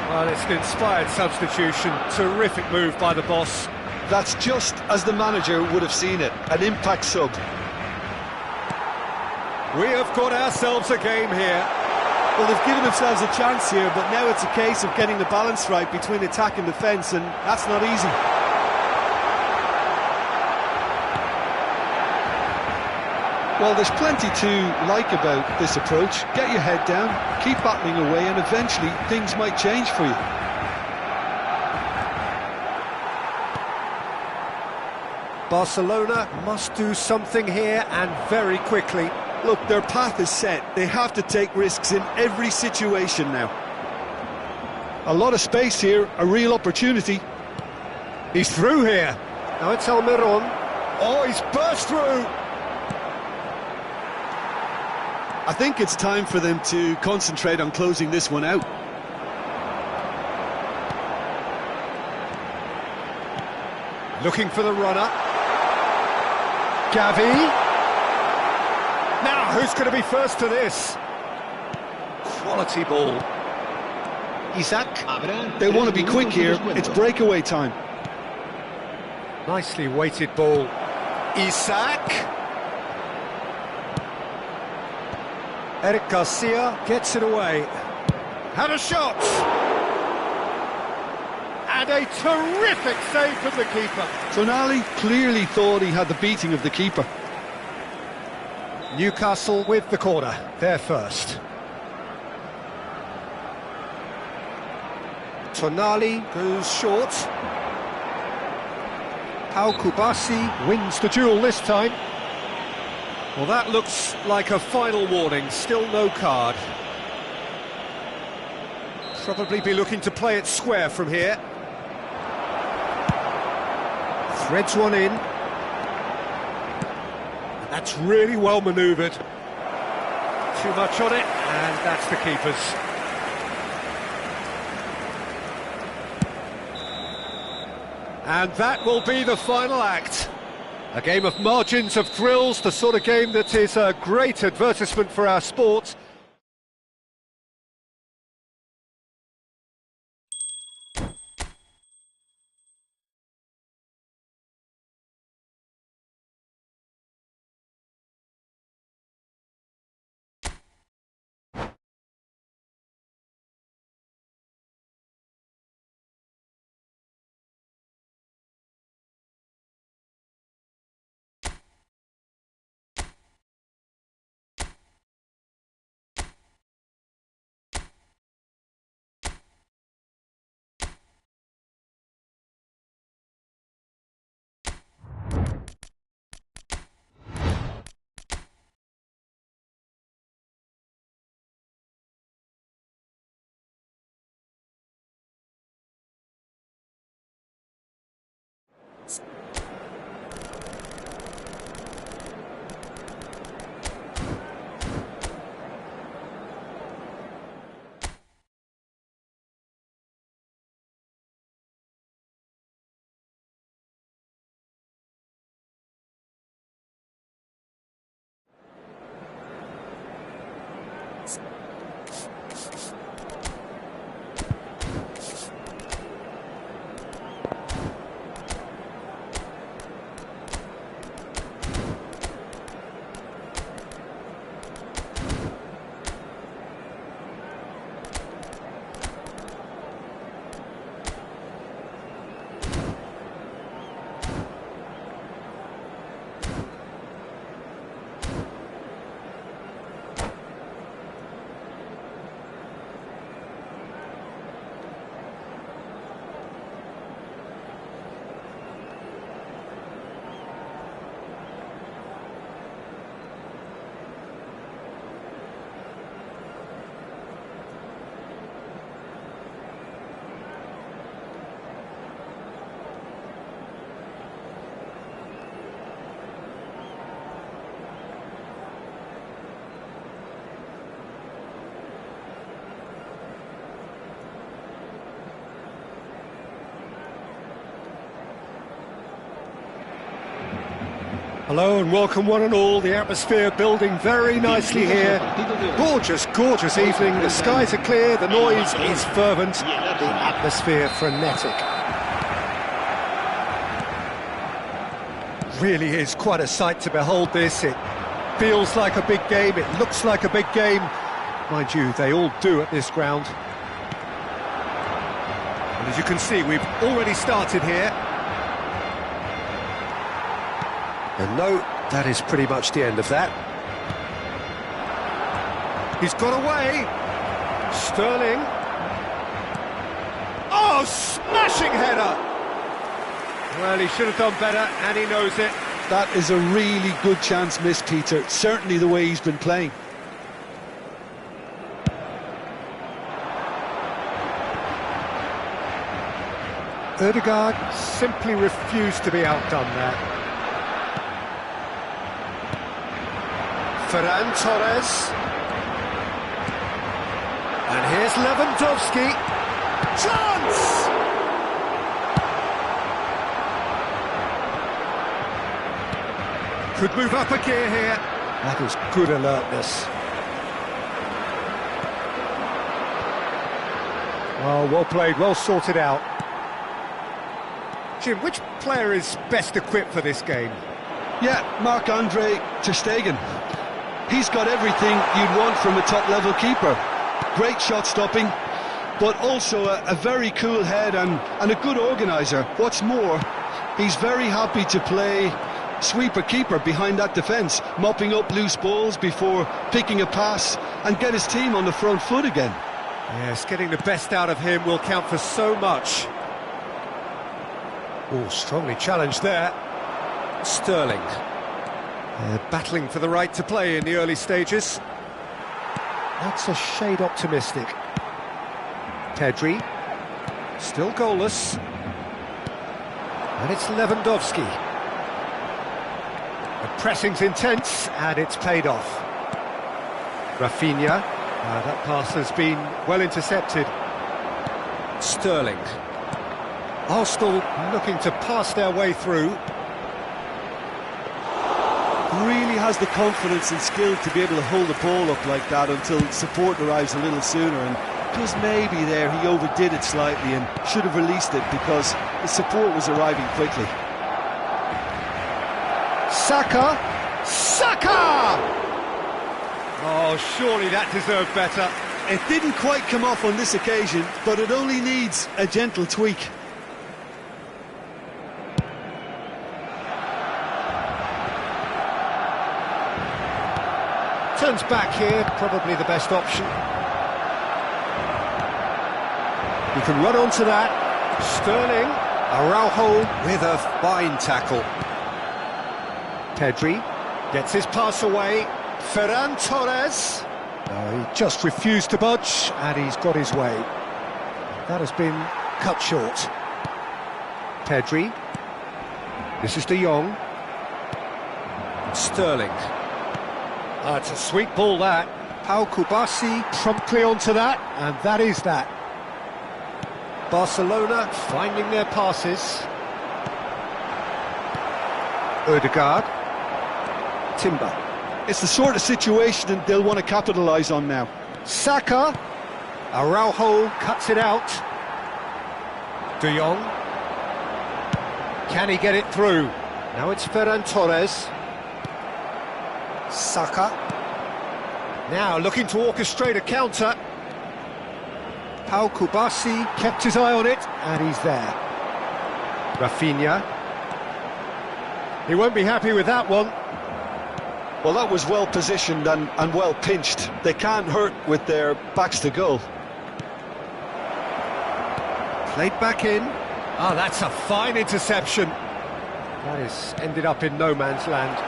S1: Well, it's an inspired substitution. Terrific move by the boss.
S3: That's just as the manager would have seen it, an impact sub.
S1: We have got ourselves a game here.
S3: Well, they've given themselves a chance here, but now it's a case of getting the balance right between attack and defence, and that's not easy. Well, there's plenty to like about this approach. Get your head down, keep battling away, and eventually things might change for you.
S1: Barcelona must do something here and very quickly.
S3: Look, their path is set. They have to take risks in every situation now. A lot of space here, a real opportunity.
S1: He's through here. Now it's Almiron. Oh, he's burst through.
S3: I think it's time for them to concentrate on closing this one out.
S1: Looking for the runner. Gavi. Now, who's going to be first to this? Quality ball. Isaac.
S3: They want to be quick here. It's breakaway time.
S1: Nicely weighted ball. Isaac. Eric Garcia gets it away. Had a shot. And a terrific save from the keeper.
S3: Tonali clearly thought he had the beating of the keeper.
S1: Newcastle with the corner. They're first. Tonali goes short. Pau Kubasi wins the duel this time. Well, that looks like a final warning. Still no card. Probably be looking to play it square from here. Threads one in. That's really well manoeuvred. Too much on it, and that's the keeper's. And that will be the final act. A game of margins, of thrills, the sort of game that is a great advertisement for our sport. Hello and welcome one and all, the atmosphere building very nicely here. Gorgeous, gorgeous evening, the skies are clear, the noise is fervent, the atmosphere frenetic. Really is quite a sight to behold this. It feels like a big game, it looks like a big game. Mind you, they all do at this ground. And as you can see, we've already started here. And no, that is pretty much the end of that. He's got away. Sterling. Oh, smashing header. Well, he should have done better, and he knows it.
S3: That is a really good chance missed, Peter. Certainly the way he's been playing.
S1: Ødegaard simply refused to be outdone there. Ferran Torres. And here's Lewandowski. Chance! Could move up a gear here. That is good alertness. Oh, well played, well sorted out. Jim, which player is best equipped for this game?
S3: Yeah, Marc-Andre ter Stegen. He's got everything you'd want from a top-level keeper. Great shot stopping, but also a very cool head and a good organiser. What's more, he's very happy to play sweeper-keeper behind that defence, mopping up loose balls before picking a pass and get his team on the front foot again.
S1: Yes, getting the best out of him will count for so much. Oh, strongly challenged there. Sterling. Battling for the right to play in the early stages. That's a shade optimistic. Pedri. Still goalless. And it's Lewandowski. The pressing's intense, and it's paid off. Rafinha. That pass has been well intercepted. Sterling. Arsenal looking to pass their way through.
S3: Really has the confidence and skill to be able to hold the ball up like that until support arrives a little sooner, and just maybe there he overdid it slightly and should have released it because the support was arriving quickly.
S1: Saka! Oh, surely that deserved better.
S3: It didn't quite come off on this occasion, but it only needs a gentle tweak.
S1: Turns back here, probably the best option. You can run onto that. Sterling, Araujo with a fine tackle. Pedri gets his pass away. Ferran Torres. No, he just refused to budge, and he's got his way. That has been cut short. Pedri. This is De Jong. Sterling. It's a sweet ball, that. Pau Kubasi promptly onto that, and that is that. Barcelona finding their passes. Ødegaard. Timber.
S3: It's the sort of situation they'll want to capitalise on now.
S1: Saka. Araujo cuts it out. De Jong. Can he get it through? Now it's Ferran Torres. Saka. Now looking to orchestrate a counter. Pau Kubasi kept his eye on it, and he's there. Rafinha. He won't be happy with that one.
S3: Well, that was well positioned and well pinched. They can't hurt with their backs to goal.
S1: Played back in. Oh, that's a fine interception. That has ended up in no man's land.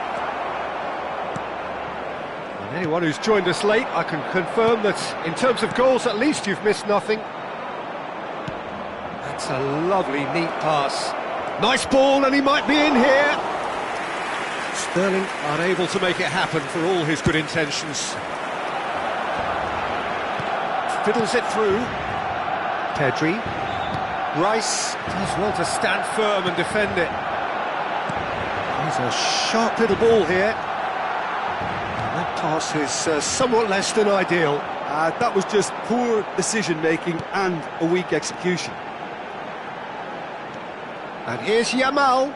S1: And anyone who's joined us late, I can confirm that in terms of goals, at least you've missed nothing. That's a lovely, neat pass. Nice ball, and he might be in here. Sterling unable to make it happen for all his good intentions. Fiddles it through. Pedri. Rice does well to stand firm and defend it. He's a sharp little ball here. And that pass is somewhat less than ideal.
S3: That was just poor decision-making and a weak execution.
S1: And here's Yamal.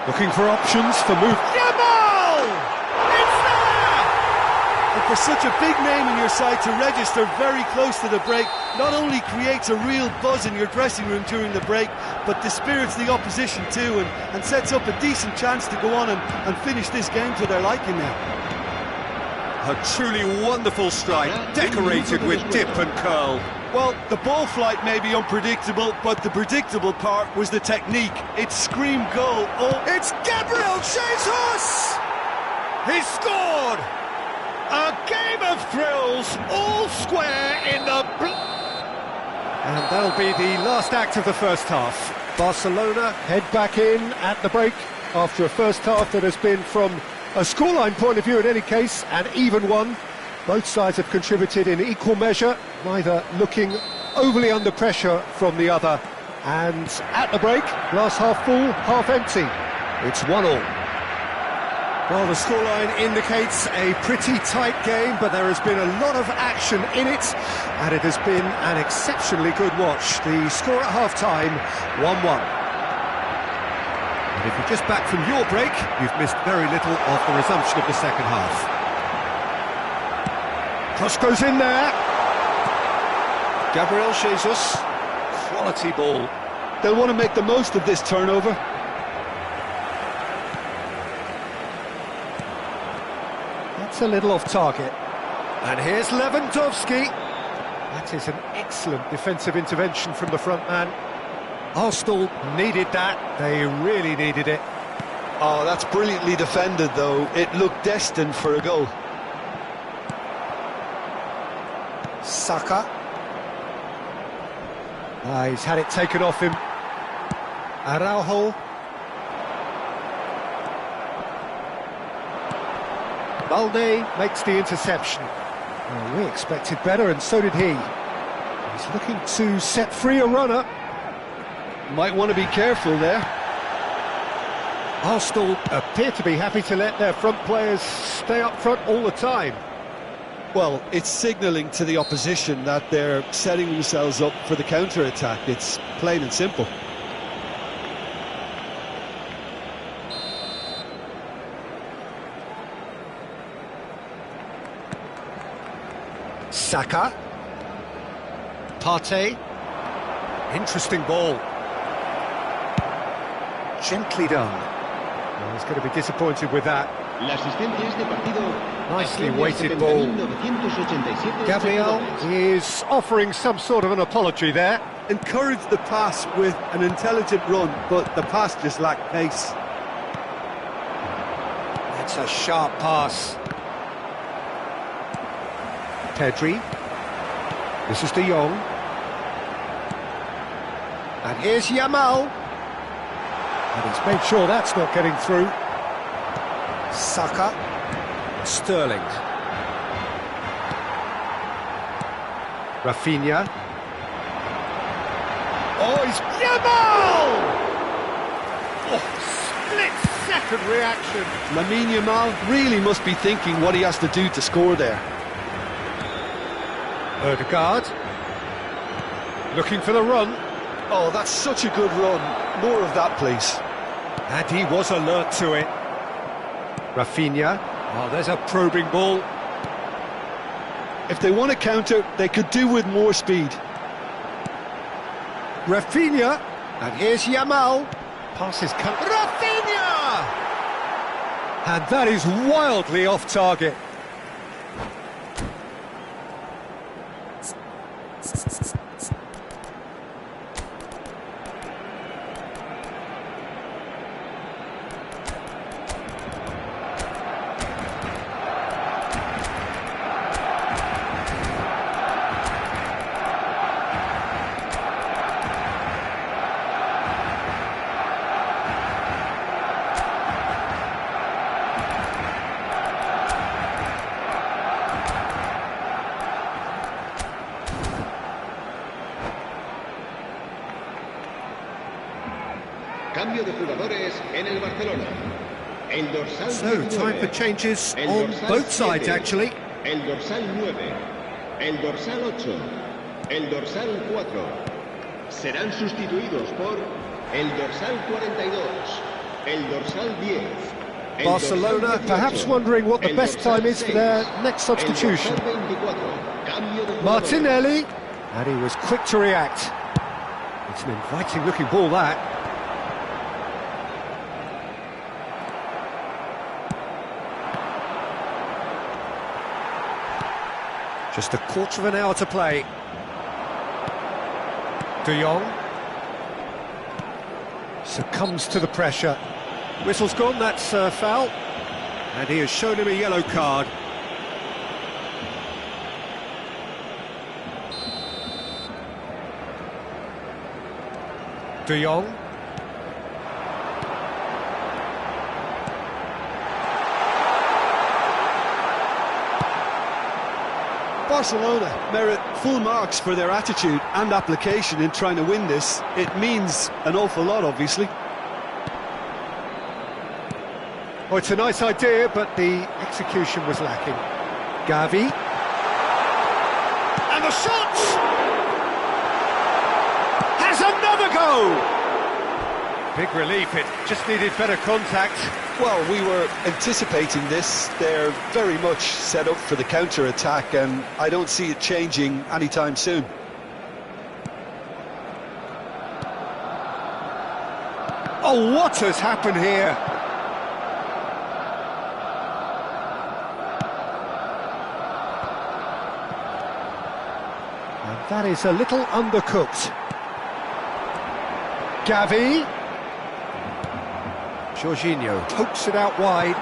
S1: Looking for options for move. Yamal! It's there!
S3: And for such a big name in your side to register very close to the break, not only creates a real buzz in your dressing room during the break, but dispirits the opposition too, and sets up a decent chance to go on and finish this game to their liking now.
S1: A truly wonderful strike, decorated with dip and curl.
S3: Well, the ball flight may be unpredictable, but the predictable part was the technique. It screamed goal. Oh,
S1: it's Gabriel Jesus! He scored! A game of thrills, all square in the... And that'll be the last act of the first half. Barcelona head back in at the break after a first half that has been, from a scoreline point of view in any case, an even one. Both sides have contributed in equal measure, neither looking overly under pressure from the other. And at the break, glass half full, half empty. It's 1-1. Well, the scoreline indicates a pretty tight game, but there has been a lot of action in it, and it has been an exceptionally good watch. The score at half-time, 1-1. And if you're just back from your break, you've missed very little of the resumption of the second half. Cross goes in there. Gabriel Jesus. Quality ball.
S3: They'll want to make the most of this turnover.
S1: That's a little off target. And here's Lewandowski. That is an excellent defensive intervention from the front man. Arsenal needed that. They really needed it.
S3: Oh, that's brilliantly defended, though. It looked destined for a goal.
S1: Saka. He's had it taken off him. Araujo. Balde makes the interception. Well, we expected better, and so did he. He's looking to set free a runner.
S3: Might want to be careful there.
S1: Arsenal appear to be happy to let their front players stay up front all the time.
S3: Well, it's signalling to the opposition that they're setting themselves up for the counter-attack. It's plain and simple.
S1: Saka. Partey. Interesting ball. Gently done. Well, he's going to be disappointed with that.
S2: La asistencia a este partido.
S1: Nicely weighted ball. Gabriel is offering some sort of an apology there.
S3: Encouraged the pass with an intelligent run, but the pass just lacked pace.
S1: That's a sharp pass. Pedri. This is De Jong. And here's Yamal. And he's made sure that's not getting through. Saka. Sterling. Rafinha. Oh, he's Yamal! Oh, split-second reaction.
S3: Lamine Yamal really must be thinking what he has to do to score there.
S1: Odegaard. Looking for the run.
S3: Oh, that's such a good run. More of that, please.
S1: And he was alert to it. Rafinha. Oh, there's a probing ball.
S3: If they want to counter, they could do with more speed.
S1: Rafinha. And here's Yamal. Passes come. Rafinha! And that is wildly off target.
S2: Cambio de jugadores en el Barcelona. El dorsal
S1: So,
S2: 19,
S1: time for changes
S2: el
S1: on
S2: dorsal
S1: both sides,
S2: 7,
S1: actually.
S2: El dorsal 9, el dorsal 8, el dorsal 4. Serán sustituidos por el dorsal 42, el dorsal 10. El
S1: Barcelona
S2: dorsal 18,
S1: perhaps wondering what the
S2: el
S1: best
S2: dorsal
S1: time is for their
S2: 6,
S1: next substitution.
S2: El dorsal 24, cambio de jugadores.
S1: Martinelli. And he was quick to react. It's an inviting looking ball, that. Just a quarter of an hour to play. De Jong succumbs to the pressure. Whistle's gone, that's a foul. And he has shown him a yellow card. De Jong.
S3: Barcelona merit full marks for their attitude and application in trying to win this. It means an awful lot, obviously.
S1: Oh, it's a nice idea, but the execution was lacking. Gavi. And the shot! Has another go! Big relief, it just needed better contact.
S3: Well, we were anticipating this. They're very much set up for the counter-attack, and I don't see it changing anytime soon.
S1: Oh, what has happened here? And that is a little undercooked. Gavi. Jorginho pokes it out wide.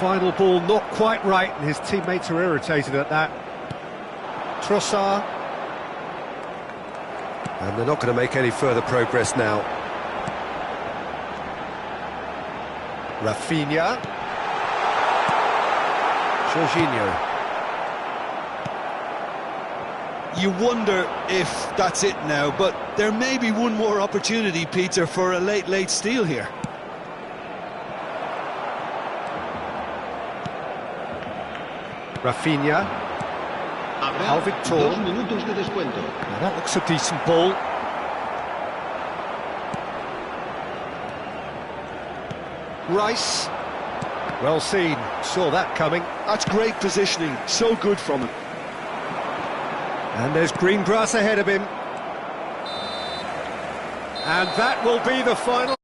S1: Final ball not quite right, and his teammates are irritated at that. Trossard. And they're not going to make any further progress now. Rafinha. Jorginho.
S3: You wonder if that's it now, but there may be one more opportunity, Peter, for a late steal here.
S1: Rafinha.
S2: Habrá
S1: Victor.
S2: 2 minutos de descuento.
S1: Now that looks a decent ball. Rice. Well seen, saw that coming.
S3: That's great positioning, so good from him.
S1: And there's green grass ahead of him. And that will be the final.